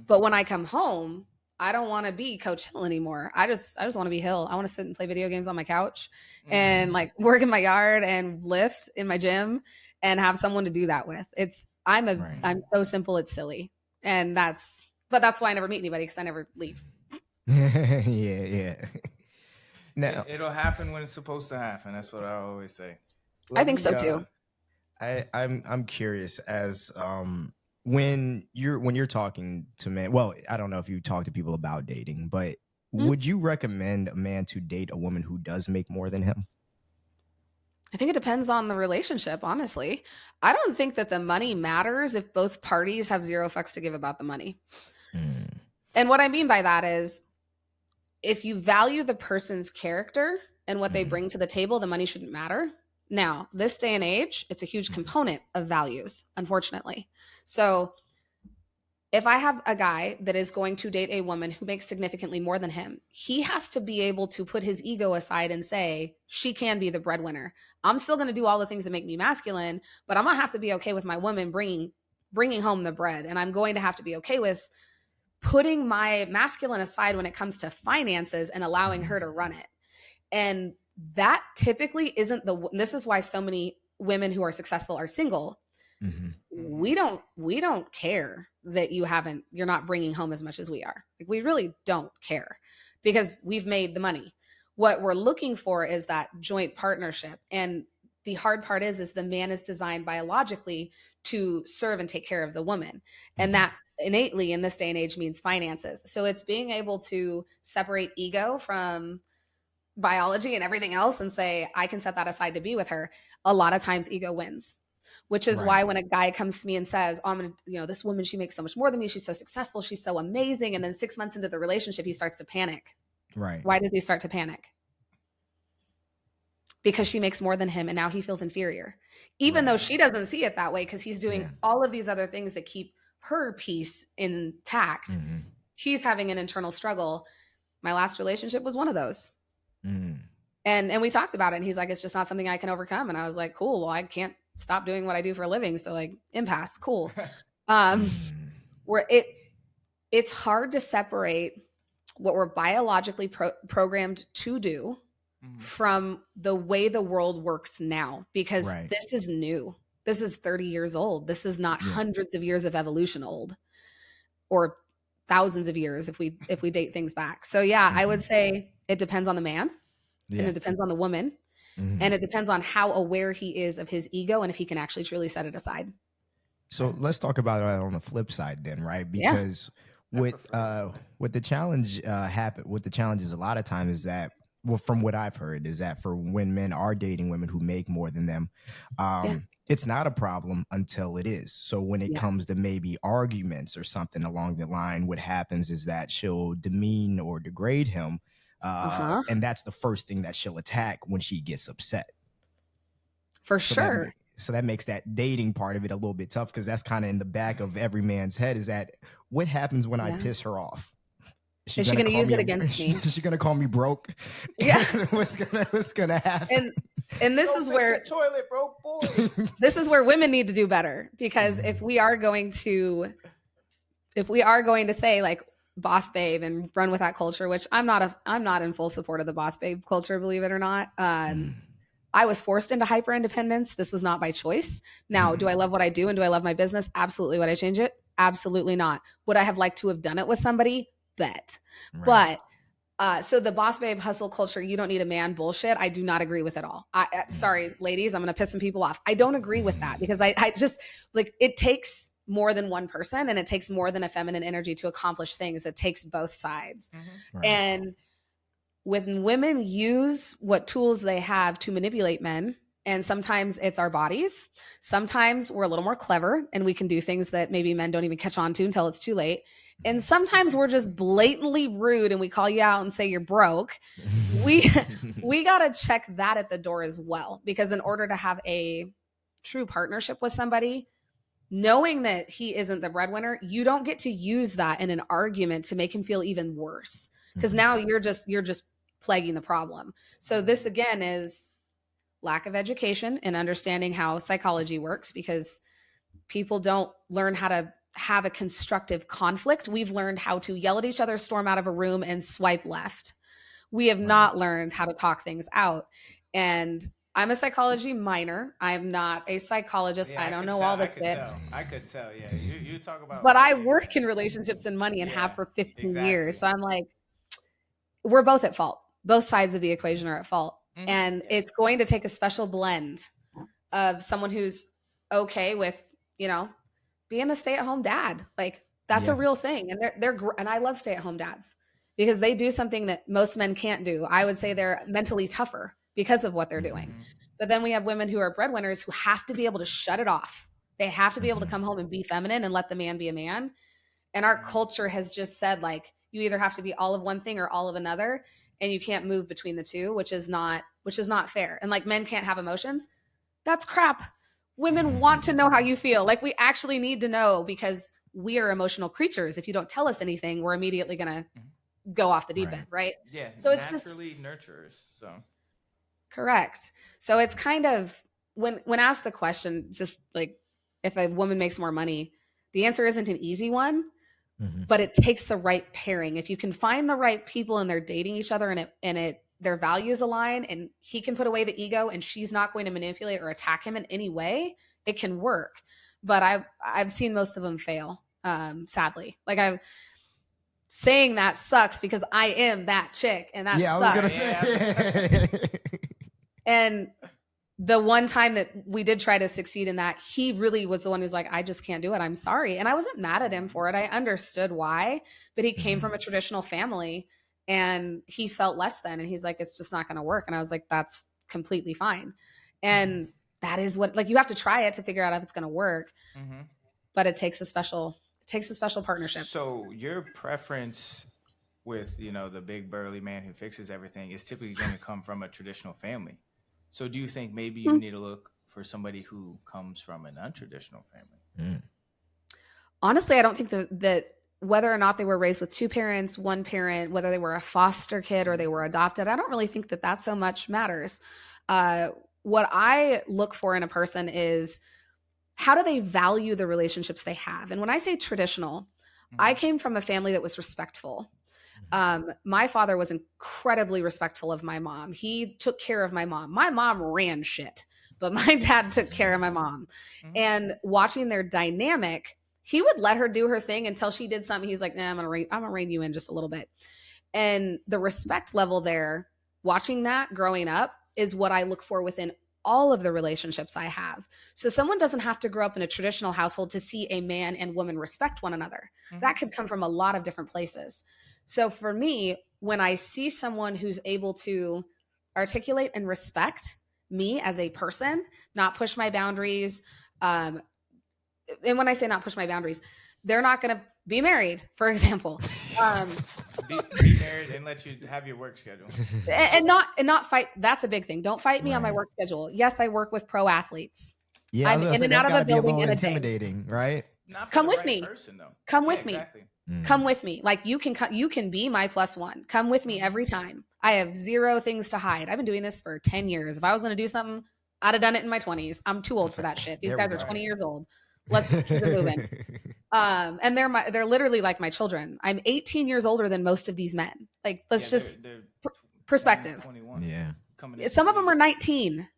But when I come home, I don't want to be Coach Hill anymore. I just want to be Hill. I want to sit and play video games on my couch and like work in my yard and lift in my gym and have someone to do that with. I'm so simple. It's silly. And that's why I never meet anybody because I never leave. Yeah. No, it'll happen when it's supposed to happen. That's what I always say. I think so too. I'm curious as when you're talking to men. Well, I don't know if you talk to people about dating, but would you recommend a man to date a woman who does make more than him? I think it depends on the relationship, honestly. I don't think that the money matters if both parties have zero fucks to give about the money. And what I mean by that is if you value the person's character and what they Mhm. bring to the table, the money shouldn't matter. Now, this day and age, it's a huge component of values, unfortunately. So if I have a guy that is going to date a woman who makes significantly more than him, he has to be able to put his ego aside and say, she can be the breadwinner. I'm still going to do all the things that make me masculine, but I'm going to have to be okay with my woman bringing home the bread. And I'm going to have to be okay with putting my masculine aside when it comes to finances and allowing her to run it. And that typically isn't this is why so many women who are successful are single. Mhm. We don't care that you're not bringing home as much as we are. Like, we really don't care because we've made the money. What we're looking for is that joint partnership. And the hard part is the man is designed biologically to serve and take care of the woman. And that innately in this day and age means finances. So it's being able to separate ego from biology and everything else and say, I can set that aside to be with her. A lot of times ego wins, which is why Right. when a guy comes to me and says, oh, I'm going to, this woman, she makes so much more than me. She's so successful. She's so amazing. And then 6 months into the relationship, he starts to panic. Right. Why does he start to panic? Because she makes more than him and now he feels inferior, even though she doesn't see it that way because he's doing all of these other things that keep her peace intact. Mhm. He's having an internal struggle. My last relationship was one of those. Mm. And we talked about it and he's like, it's just not something I can overcome. And I was like, cool, well, I can't stop doing what I do for a living. So like, impasse, cool. Where it's hard to separate what we're biologically programmed to do from the way the world works now, because this is new. This is 30 years old. This is not hundreds of years of evolution old, or thousands of years if we date things back. So yeah, I would say it depends on the man and it depends on the woman and it depends on how aware he is of his ego and if he can actually truly set it aside. So let's talk about it on the flip side then, right? Because what the challenge what the challenge is a lot of times is that, well, from what I've heard, is that for when men are dating women who make more than them, it's not a problem until it is. So when it comes to maybe arguments or something along the line, what happens is that she'll demean or degrade him. And that's the first thing that she'll attack when she gets upset. For sure. So that makes that dating part of it a little bit tough, because that's kind of in the back of every man's head, is that what happens when I piss her off? Is she going to use it against me? Is she going to call me broke? Yeah. what's gonna happen? And this is where toilet broke boy. This is where women need to do better, because if we are going to say like boss babe and run with that culture, which I'm not in full support of the boss babe culture, believe it or not. I was forced into hyper independence. This was not by choice. Now, do I love what I do and do I love my business? Absolutely. Would I change it? Absolutely not. Would I have liked to have done it with somebody? Bet. But so the boss babe hustle culture, you don't need a man bullshit, I do not agree with at all. Sorry, ladies, I'm going to piss some people off. I don't agree with that, because I just like, it takes more than one person and it takes more than a feminine energy to accomplish things. It takes both sides. And when women use what tools they have to manipulate men, and sometimes it's our bodies, sometimes we're a little more clever and we can do things that maybe men don't even catch on to until it's too late. And sometimes we're just blatantly rude and we call you out and say you're broke. We got to check that at the door as well, because in order to have a true partnership with somebody, knowing that he isn't the breadwinner, you don't get to use that in an argument to make him feel even worse, because now you're just plaguing the problem. So this again is lack of education and understanding how psychology works, because people don't learn how to have a constructive conflict. We've learned how to yell at each other, storm out of a room, and swipe left. We have not learned how to talk things out. And I'm a psychology minor. I'm not a psychologist. I don't know all the shit. I could tell. Yeah, you talk about. But I work in relationships and money and have for 15 years. So I'm like, we're both at fault. Both sides of the equation are at fault. And it's going to take a special blend of someone who's okay with, being a stay-at-home dad. Like, that's a real thing. And and I love stay-at-home dads, because they do something that most men can't do. I would say they're mentally tougher because of what they're doing. But then we have women who are breadwinners who have to be able to shut it off. They have to be able to come home and be feminine and let the man be a man. And our culture has just said, like, You either have to be all of one thing or all of another, and you can't move between the two, which is not fair. And like men can't have emotions. That's crap. Women want to know how you feel. Like we actually need to know because we are emotional creatures. If you don't tell us anything, we're immediately going to go off the deep end, right? Yeah. So it's naturally nurturers. So correct. So it's kind of when asked the question, just like if a woman makes more money, the answer isn't an easy one, but it takes the right pairing. If you can find the right people and they're dating each other and their values align and he can put away the ego and she's not going to manipulate or attack him in any way, it can work. But I've seen most of them fail, sadly. Like I'm saying that sucks because I am that chick and that sucks. I was gonna say. And the one time that we did try to succeed in that, he really was the one who's like, I just can't do it. I'm sorry. And I wasn't mad at him for it. I understood why, but he came from a traditional family and he felt less than, and he's like, it's just not going to work. And I was like, that's completely fine. And that is what, like, you have to try it to figure out if it's going to work, but it takes a special partnership. So your preference with, the big burly man who fixes everything is typically going to come from a traditional family. So do you think maybe you need to look for somebody who comes from an untraditional family? Honestly, I don't think that whether or not they were raised with two parents, one parent, whether they were a foster kid or they were adopted, I don't really think that so much matters. What I look for in a person is how do they value the relationships they have? And when I say traditional, I came from a family that was respectful. My father was incredibly respectful of my mom. He took care of my mom. My mom ran shit, but my dad took care of my mom. And watching their dynamic, he would let her do her thing until she did something. He's like, nah, I'm gonna rein you in just a little bit. And the respect level there, watching that growing up is what I look for within all of the relationships I have. So someone doesn't have to grow up in a traditional household to see a man and woman respect one another. That could come from a lot of different places. So for me, when I see someone who's able to articulate and respect me as a person, not push my boundaries, and when I say not push my boundaries, they're not going to be married, for example. Be married and let you have your work schedule. and not fight. That's a big thing. Don't fight me on my work schedule. Yes, I work with pro athletes. Yeah, I'm in and out of a building in a intimidating, day. Right? Come with me. Come with me. Exactly. Come with me. Like you can be my plus one. Come with me every time. I have zero things to hide. I've been doing this for 10 years. If I was going to do something, I'd have done it in my 20s. I'm too old for that shit. These guys are 20 years old. Let's keep it moving. And they're literally like my children. I'm 18 years older than most of these men. Like, they're perspective. 21. Yeah. Some of them are 19.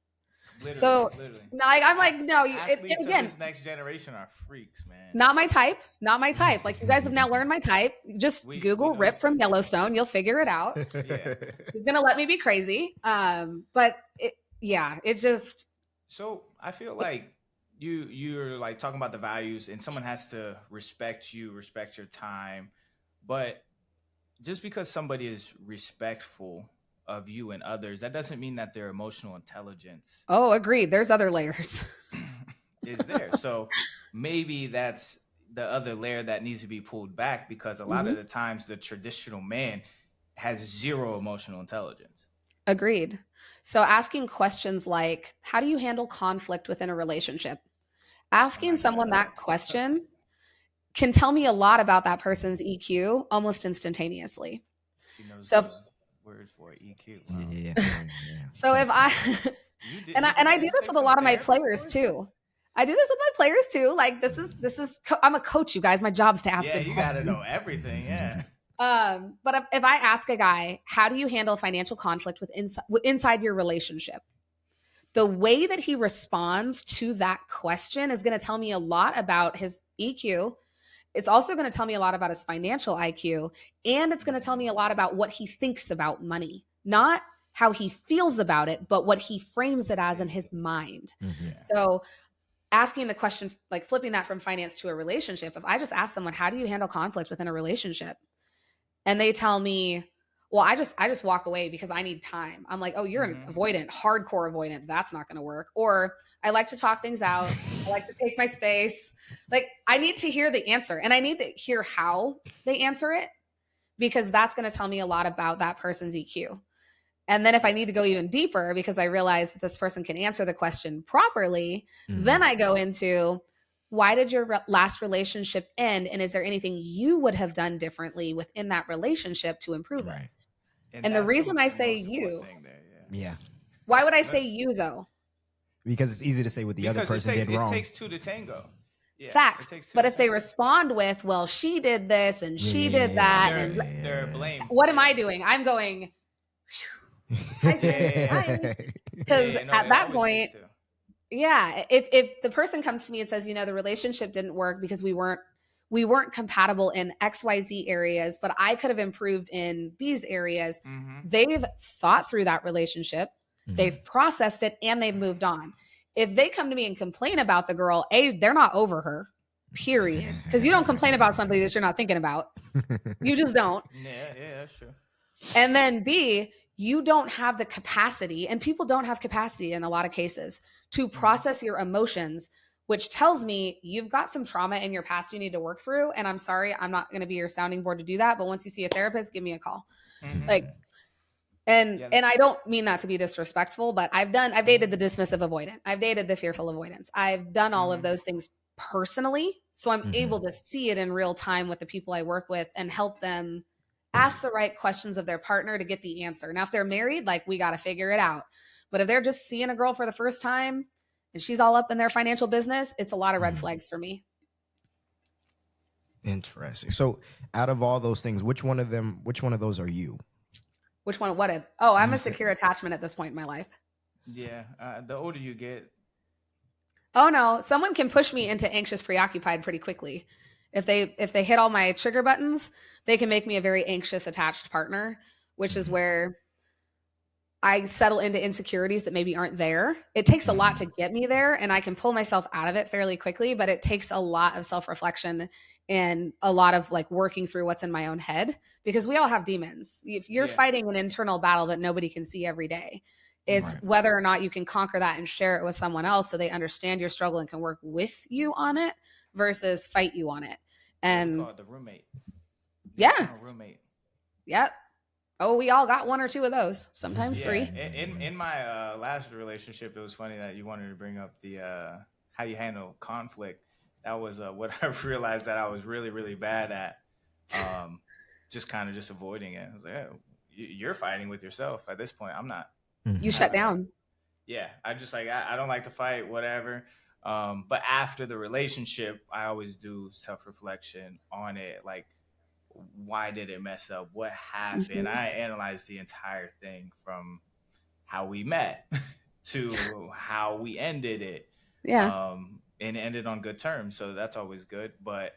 Literally. I'm like, no. Again, this next generation are freaks, man. Not my type. Like, you guys have now learned my type. Just Google Rip from Yellowstone. You'll figure it out. Yeah. He's gonna let me be crazy. But it just. So I feel like you're like talking about the values, and someone has to respect you, respect your time. But just because somebody is respectful of you and others, that doesn't mean that their emotional intelligence. Oh, agreed. There's other layers. Is there. So maybe that's the other layer that needs to be pulled back, because a lot of the times the traditional man has zero emotional intelligence. Agreed. So asking questions like, how do you handle conflict within a relationship? Asking someone that question can tell me a lot about that person's EQ almost instantaneously. So word for EQ. Wow. Yeah. So if I I do this with a lot of my players too. Like this is I'm a coach, you guys. My job's to ask. Yeah, you got to know everything. Yeah. But if I ask a guy, how do you handle financial conflict inside your relationship? The way that he responds to that question is going to tell me a lot about his EQ. It's also going to tell me a lot about his financial IQ, and it's going to tell me a lot about what he thinks about money, not how he feels about it, but what he frames it as in his mind. So asking the question, like flipping that from finance to a relationship, if I just ask someone, how do you handle conflict within a relationship? And they tell me, well, I just walk away because I need time. I'm like, oh, you're an avoidant, hardcore avoidant. That's not going to work. Or I like to talk things out. I like to take my space. Like, I need to hear the answer, and I need to hear how they answer it, because that's going to tell me a lot about that person's EQ. And then if I need to go even deeper because I realize that this person can answer the question properly, then I go into, why did your last relationship end? And is there anything you would have done differently within that relationship to improve it? And the reason I say you, yeah. Why would I say you though? Because it's easy to say what the other person did wrong. It takes two to tango. Yeah, facts. But if they respond with, well, she did this and she did that, and they're blamed. What am I doing? I'm going, because at that point, if the person comes to me and says, the relationship didn't work because we weren't compatible in XYZ areas, but I could have improved in these areas. They've thought through that relationship, they've processed it, and they've moved on. If they come to me and complain about the girl, A, they're not over her, period. Because you don't complain about somebody that you're not thinking about. You just don't. Yeah, that's true. And then B, you don't have the capacity, and people don't have capacity in a lot of cases, to process your emotions, which tells me you've got some trauma in your past you need to work through. And I'm sorry, I'm not going to be your sounding board to do that. But once you see a therapist, give me a call. And I don't mean that to be disrespectful, but I've dated the dismissive avoidant. I've dated the fearful avoidance. I've done all of those things personally. So I'm able to see it in real time with the people I work with and help them ask the right questions of their partner to get the answer. Now, if they're married, we got to figure it out. But if they're just seeing a girl for the first time and she's all up in their financial business, it's a lot of red flags for me. Interesting. So out of all those things, which one of those are you? Which one? What? I'm a secure attachment at this point in my life. Yeah. The older you get. Oh no, someone can push me into anxious preoccupied pretty quickly. If they hit all my trigger buttons, they can make me a very anxious attached partner, which is where I settle into insecurities that maybe aren't there. It takes a lot to get me there, and I can pull myself out of it fairly quickly, but it takes a lot of self-reflection and a lot of working through what's in my own head, because we all have demons. If you're fighting an internal battle that nobody can see every day, it's whether or not you can conquer that and share it with someone else so they understand your struggle and can work with you on it versus fight you on it. And call it the roommate. Roommate. Yep. Oh, we all got one or two of those, sometimes three. In my last relationship, it was funny that you wanted to bring up the how you handle conflict. That was what I realized that I was really, really bad at. Just avoiding it. I was like, you're fighting with yourself at this point. I'm not. You shut down. Yeah, I just I don't like to fight, whatever. But after the relationship, I always do self-reflection on it. Why did it mess up? What happened? I analyzed the entire thing from how we met to how we ended it. Yeah. And ended on good terms. So that's always good. But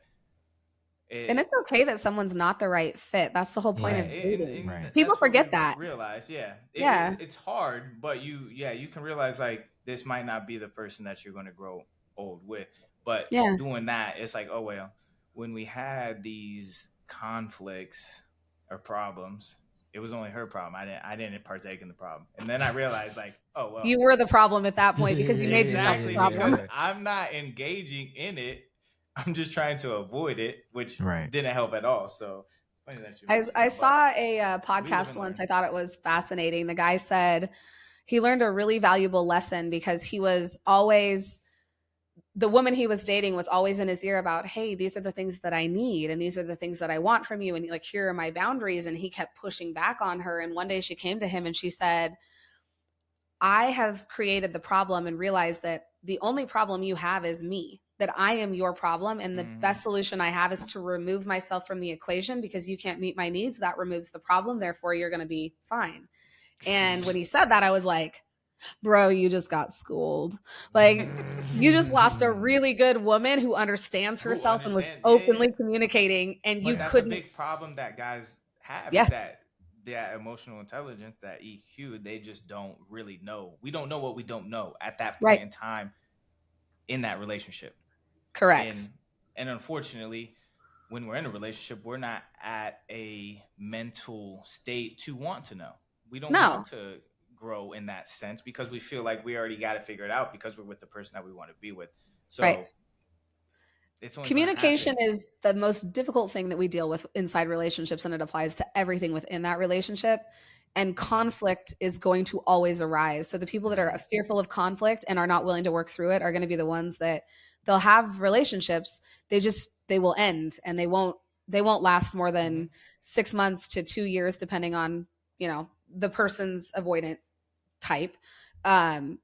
and it's okay that someone's not the right fit. That's the whole point of dating. People forget that. Realize, it's hard, but you can realize this might not be the person that you're going to grow old with. But doing that, it's oh well. When we had these conflicts or problems, it was only her problem. I didn't partake in the problem, and then I realized oh well, you were the problem at that point because you made yourself the problem. I'm not engaging in it. I'm just trying to avoid it, which didn't help at all. So funny that I saw a podcast once. I thought it was fascinating. The guy said he learned a really valuable lesson because he was always, the woman he was dating was always in his ear about, hey, these are the things that I need. And these are the things that I want from you. And here are my boundaries. And he kept pushing back on her. And one day she came to him and she said, I have created the problem and realized that the only problem you have is me, that I am your problem. And the best solution I have is to remove myself from the equation because you can't meet my needs. That removes the problem. Therefore, you're going to be fine. And when he said that, I was like, bro, you just got schooled. You just lost a really good woman who understands herself and was openly communicating. And but you that's couldn't. A big problem that guys have. Yes. That emotional intelligence, that EQ, they just don't really know. We don't know what we don't know at that point in time in that relationship. Correct. And unfortunately, when we're in a relationship, we're not at a mental state to want to know. We don't want to grow in that sense because we feel like we already got to figure it out because we're with the person that we want to be with. So it's only going to Communication happen. is the most difficult thing that we deal with inside relationships, and it applies to everything within that relationship. And Mhm. conflict is going to always arise. So the people that are Mhm. fearful of conflict and are not willing to work through it are going to be the ones that they'll have relationships. They will end, and they won't last more Mhm. than 6 months to 2 years, depending on, the person's avoidant type. Um,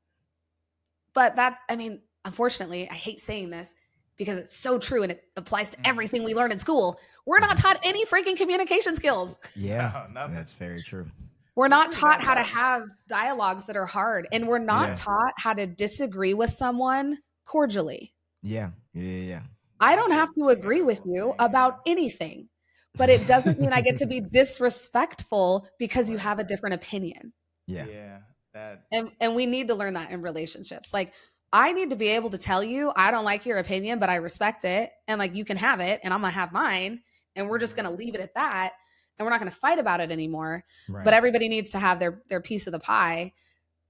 but that, I mean, unfortunately, I hate saying this because it's so true and it applies to Mhm. everything we learn in school. We're not Mhm. taught any freaking communication skills. Yeah, No, nothing. that's very true. We're We're not really taught not how to taught. have dialogues that are hard, and we're not Yeah, taught how to disagree with someone cordially. yeah, yeah, I don't That's a have to agree with terrible you thing. about Yeah. anything, but it doesn't mean I get to be disrespectful because you Right. have a different opinion. yeah. Yeah. That. And we need to learn that in relationships. Like, I need to be able to tell you I don't like your opinion, but I respect it, and like, you can have it and I'm gonna have mine, and we're just Mhm. gonna leave it at that, and we're not gonna fight about it anymore. But Right. everybody needs to have their piece of the pie.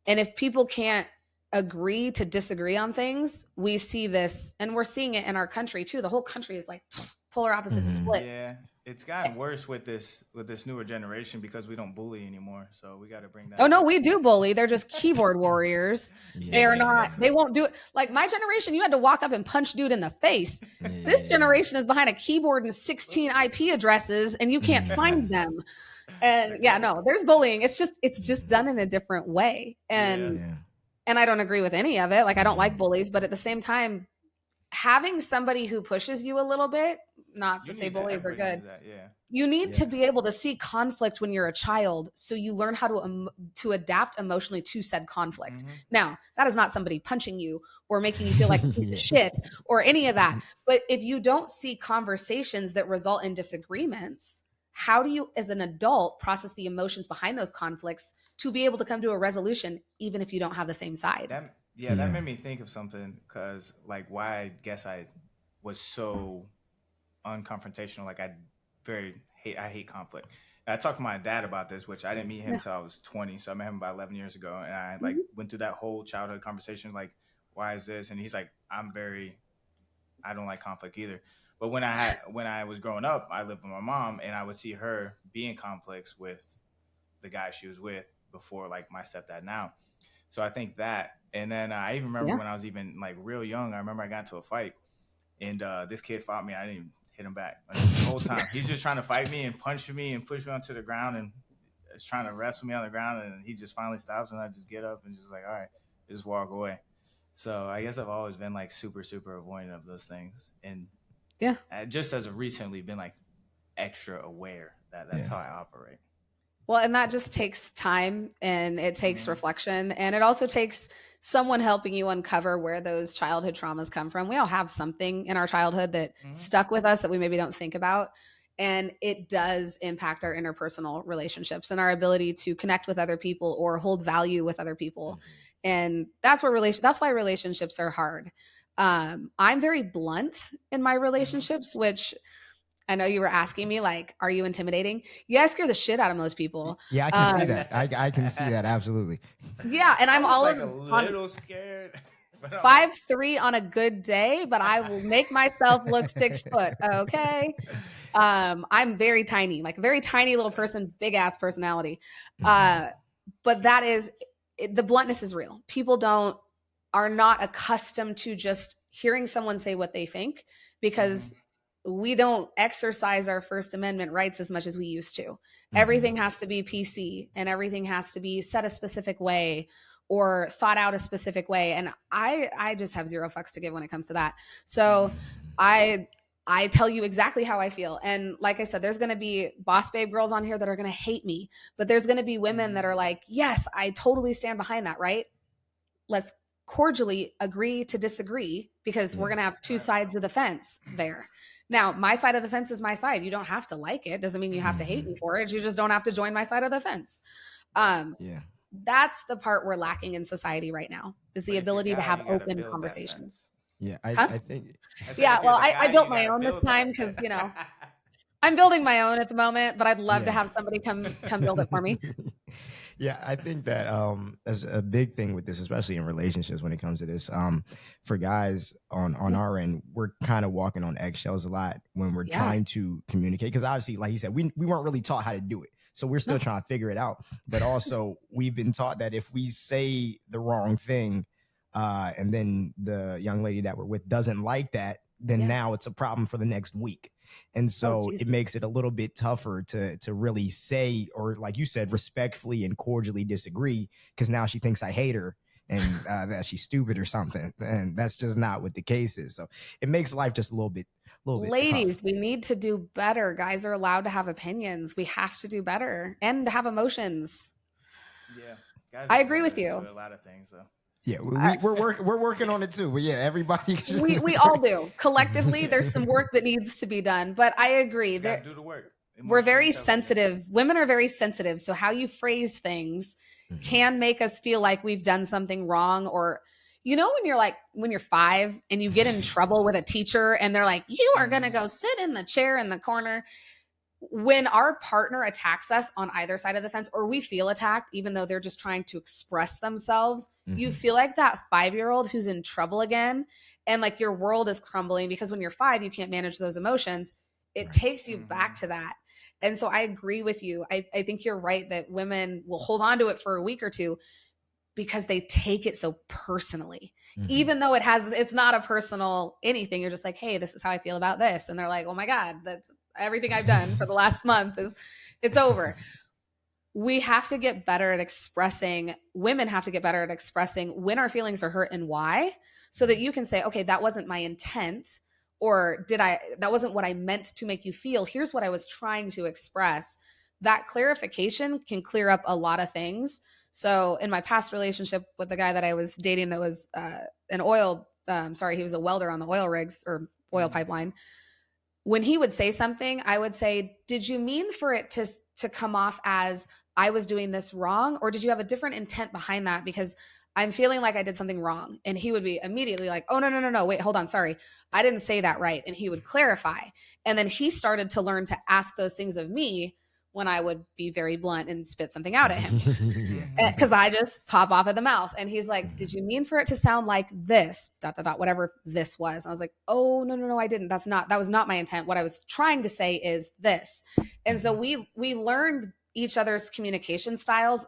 And if people can't agree to disagree on things, we see this, and we're seeing it in our country too. The whole country is like polar opposites Hmm. split. Yeah. It's gotten worse with this newer generation because we don't bully anymore. So we got to bring Oh that no, back. we do bully. They're just keyboard warriors. They are Yeah. Yeah, not, That's they it. won't do it. Like my generation, you had to walk up and punch dude in the face. This yeah. generation is behind a keyboard and 16 IP addresses and you can't find Hmm. them. And Like yeah, what? no, there's bullying. It's just Hmm. done in a different way. Yeah. And Yeah. and I don't agree with any of it. Like I don't like Hmm. bullies, but at the same time, having somebody who pushes you a little bit, not to You say need that. bullies are Everybody good, needs that. Yeah. you need to Yeah. be able to see conflict when you're a child, so you learn how to adapt emotionally to said conflict. Mhm. Now, that is not somebody punching you or making you feel like a piece of Yeah. shit or any of that. But if you don't see conversations that result in disagreements, how do you, as an adult, process the emotions behind those conflicts to be able to come to a resolution, even if you don't have the same side? That yeah, that Yeah. made me think of something because like why I guess I was so unconfrontational. Like I hate conflict. And I talked to my dad about this, which I didn't meet him Yeah. till I was 20, so I met him about 11 years ago, and I like Mhm. went through that whole childhood conversation, like why is this? And he's like, I don't like conflict either. But when I was growing up, I lived with my mom, and I would see her be in conflicts with the guy she was with before, like my stepdad now. So I think that, and then I even remember Yeah. when I was even like real young. I remember I got into a fight, and this kid fought me. I didn't even hit him back like, the whole time. He's just trying to fight me and punch me and push me onto the ground and is trying to wrestle me on the ground. And he just finally stops, and I just get up and just like, all right, just walk away. So I guess I've always been like super super avoidant of those things, and Yeah. just as of recently been like extra aware that that's Yeah. how I operate. Well, and that just takes time and it takes Mm-hmm. reflection. And it also takes someone helping you uncover where those childhood traumas come from. We all have something in our childhood that Mm-hmm. stuck with us that we maybe don't think about. And it does impact our interpersonal relationships and our ability to connect with other people or hold value with other people. And that's why relationships are hard. I'm very blunt in my Mm-hmm. relationships, which I know you were asking me, like, are you intimidating? Yeah, I scare the shit out of most people. Yeah, I can see Um, that. I can see that absolutely. yeah, and I I'm was all like a in on little scared, but I'm like, 5'3" on a good day, but I will make myself look 6 foot. Okay. I'm very tiny, like a very tiny little person, big ass personality. Mhm. Uh, but that is the bluntness is real. People don't are not accustomed to just hearing someone say what they think mm-hmm. because we don't exercise our First Amendment rights as much as we used to. Everything Mhm. has to be PC and everything has to be said a specific way or thought out a specific way. And I just have zero fucks to give when it comes to that. So I I tell you exactly how I feel. And like I said, there's going to be boss babe girls on here that are going to hate me, but there's going to be women Mm-hmm. that are like, yes, I totally stand behind that, right? Let's cordially agree to disagree because we're Yeah. going to have two Right. sides of the fence there. Now, my side of the fence is my side. You don't have to like it. Doesn't mean you have to hate me Mhm. for it. You just don't have to join my side of the fence. Right. Um, Yeah. that's the part we're lacking in society right now is the But if you're a ability to guy, have you got to open build that conversations. fence. Yeah. Huh? I think. I said, Yeah, if you're well, the I guy, built you my got to own this build time that. because I'm building my own at the moment, but I'd love to Yeah. have somebody come build it for me. Yeah, I think that as a big thing with this, especially in relationships when it comes to this, for guys on our end, we're kind of walking on eggshells a lot when we're Yeah. trying to communicate. Because obviously, like you said, we weren't really taught how to do it. So we're still No. trying to figure it out. But also we've been taught that if we say the wrong thing, and then the young lady that we're with doesn't like that, then Yeah. now it's a problem for the next week. And Oh, so it Jesus. makes it a little bit tougher to really say, or like you said, respectfully and cordially disagree, because now she thinks I hate her and that she's stupid or something. And that's just not what the case is. So it makes life just a little bit tough. Ladies, we need to do better. Guys are allowed to have opinions. We have to do better and have emotions. Yeah, guys I are agree with better you. into a lot of things though. Yeah, we're working on it too. But yeah, everybody We all do. Collectively, there's some work that needs to be done. But I agree. You gotta do the work. We're very Emotional intelligence. sensitive. Women are very sensitive. So how you phrase things can make us feel like we've done something wrong. Or, you know, when you're 5 and you get in trouble with a teacher and they're like, you are going to go sit in the chair in the corner. When our partner attacks us on either side of the fence, or we feel attacked, even though they're just trying to express themselves, you feel like that 5-year-old who's in trouble again. And like your world is crumbling because when you're 5, you can't manage those emotions. It takes you back to that. And so I agree with you. I think you're right that women will hold on to it for a week or two because they take it so personally, even though it's not a personal anything. You're just like, hey, this is how I feel about this. And they're like, oh my God, that's everything I've done for the last month it's over. We have to get better at expressing, women have to get better at expressing when our feelings are hurt and why, so that you can say, okay, that wasn't my intent, or that wasn't what I meant to make you feel. Here's what I was trying to express. That clarification can clear up a lot of things. So in my past relationship with the guy that I was dating that was he was a welder on the oil rigs or oil pipeline. When he would say something, I would say, did you mean for it to come off as I was doing this wrong? Or did you have a different intent behind that? Because I'm feeling like I did something wrong. And he would be immediately like, oh, no. Wait, hold on. Sorry. I didn't say that right. And he would clarify. And then he started to learn to ask those things of me when I would be very blunt and spit something out at him. Because I just pop off at the mouth. And he's like, did you mean for it to sound like this, ... whatever this was? And I was like, oh, no, I didn't. That was not my intent. What I was trying to say is this. And so we learned each other's communication styles,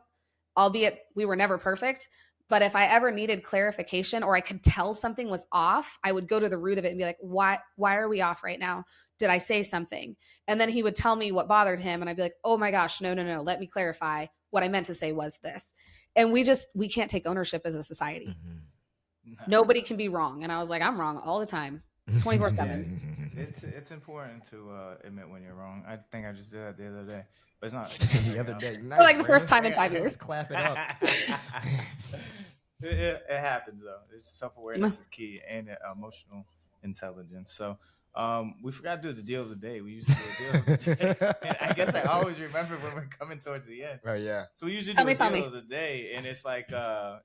albeit we were never perfect. But if I ever needed clarification or I could tell something was off, I would go to the root of it and be like, why are we off right now? Did I say something? And then he would tell me what bothered him. And I'd be like, oh my gosh, no. Let me clarify. What I meant to say was this. And we can't take ownership as a society. Nobody can be wrong. And I was like, I'm wrong all the time, 24/7. It's important to admit when you're wrong. I think I just did that the other day, but it's not the other day. Nice, like the first time in 5 years. Just clap it up. It happens though. Self-awareness is key, and emotional intelligence. So we forgot to do the deal of the day. We usually do a deal of the day. And I guess I always remember when we're coming towards the end. Oh yeah. So we usually do a deal of the day, and it's like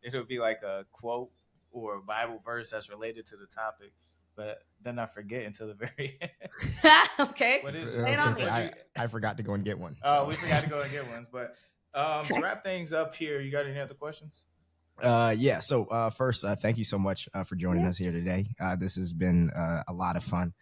it'll be like a quote or a Bible verse that's related to the topic. But then I forget until the very end. Okay. What is it? I forgot to go and get one. Oh, we forgot to go and get one. But to wrap things up here, you got any other questions? Yeah. So first, thank you so much for joining us here today. This has been a lot of fun.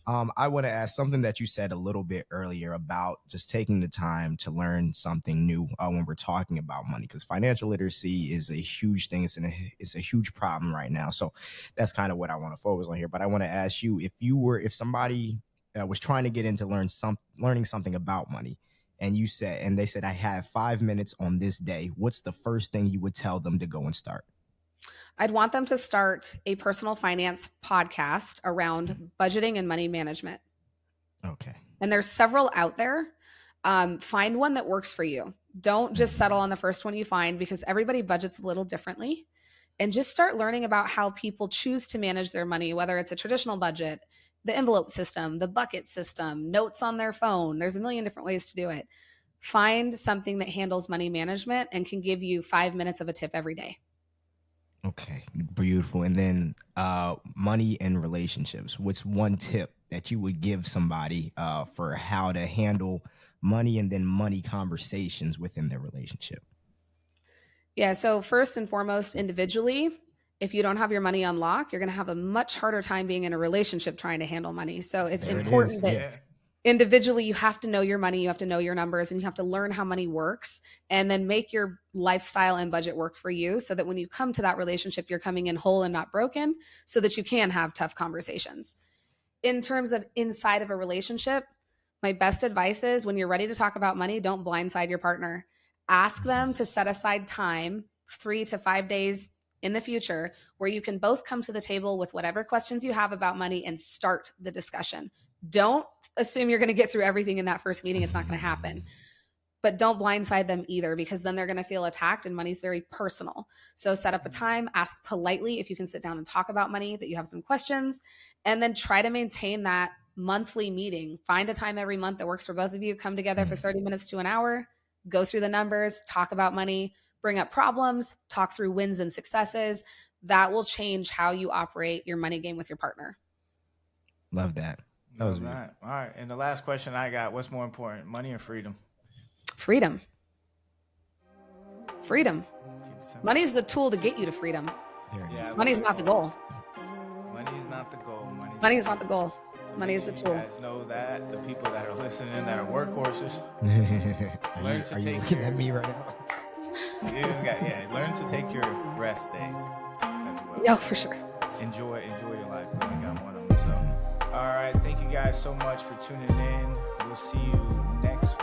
I want to ask something that you said a little bit earlier about just taking the time to learn something new when we're talking about money, because financial literacy is a huge thing. It's a huge problem right now. So that's kind of what I want to focus on here. But I want to ask you, if somebody was trying to get into learning something about money, and they said, I have 5 minutes on this day, what's the first thing you would tell them to go and start? I'd want them to start a personal finance podcast around budgeting and money management. Okay. And there's several out there. Find one that works for you. Don't just settle on the first one you find, because everybody budgets a little differently. And just start learning about how people choose to manage their money, whether it's a traditional budget, the envelope system, the bucket system, notes on their phone. There's a million different ways to do it. Find something that handles money management and can give you 5 minutes of a tip every day. Okay, beautiful. And then money and relationships. What's one tip that you would give somebody for how to handle money and then money conversations within their relationship? Yeah. So first and foremost, individually, if you don't have your money on lock, you're going to have a much harder time being in a relationship trying to handle money. So it's There it is. important that Yeah. individually you have to know your money, you have to know your numbers, and you have to learn how money works, and then make your lifestyle and budget work for you, so that when you come to that relationship, you're coming in whole and not broken, so that you can have tough conversations. In terms of inside of a relationship, my best advice is, when you're ready to talk about money, don't blindside your partner. Ask them to set aside time, 3 to 5 days in the future, where you can both come to the table with whatever questions you have about money and start the discussion. Don't assume you're going to get through everything in that first meeting. It's not going to happen. But don't blindside them either, because then they're going to feel attacked, and money's very personal. So set up a time, ask politely if you can sit down and talk about money, that you have some questions, and then try to maintain that monthly meeting. Find a time every month that works for both of you. Come together for 30 minutes to an hour, go through the numbers, talk about money, bring up problems, talk through wins and successes. That will change how you operate your money game with your partner. Love that. That was right. All right. And the last question I got, what's more important, money or freedom? Freedom. Freedom. Money is the tool to get you to freedom. Money is not the goal. Money is not the goal. Money is not the goal. So money is the tool. You guys know that. The people that are listening that are workhorses, learn to Are you take looking your, at me right now? learn to take your rest days as well. Yeah, for sure. Enjoy your life. You only got one of them. So, all right. Thank you guys so much for tuning in. We'll see you next week.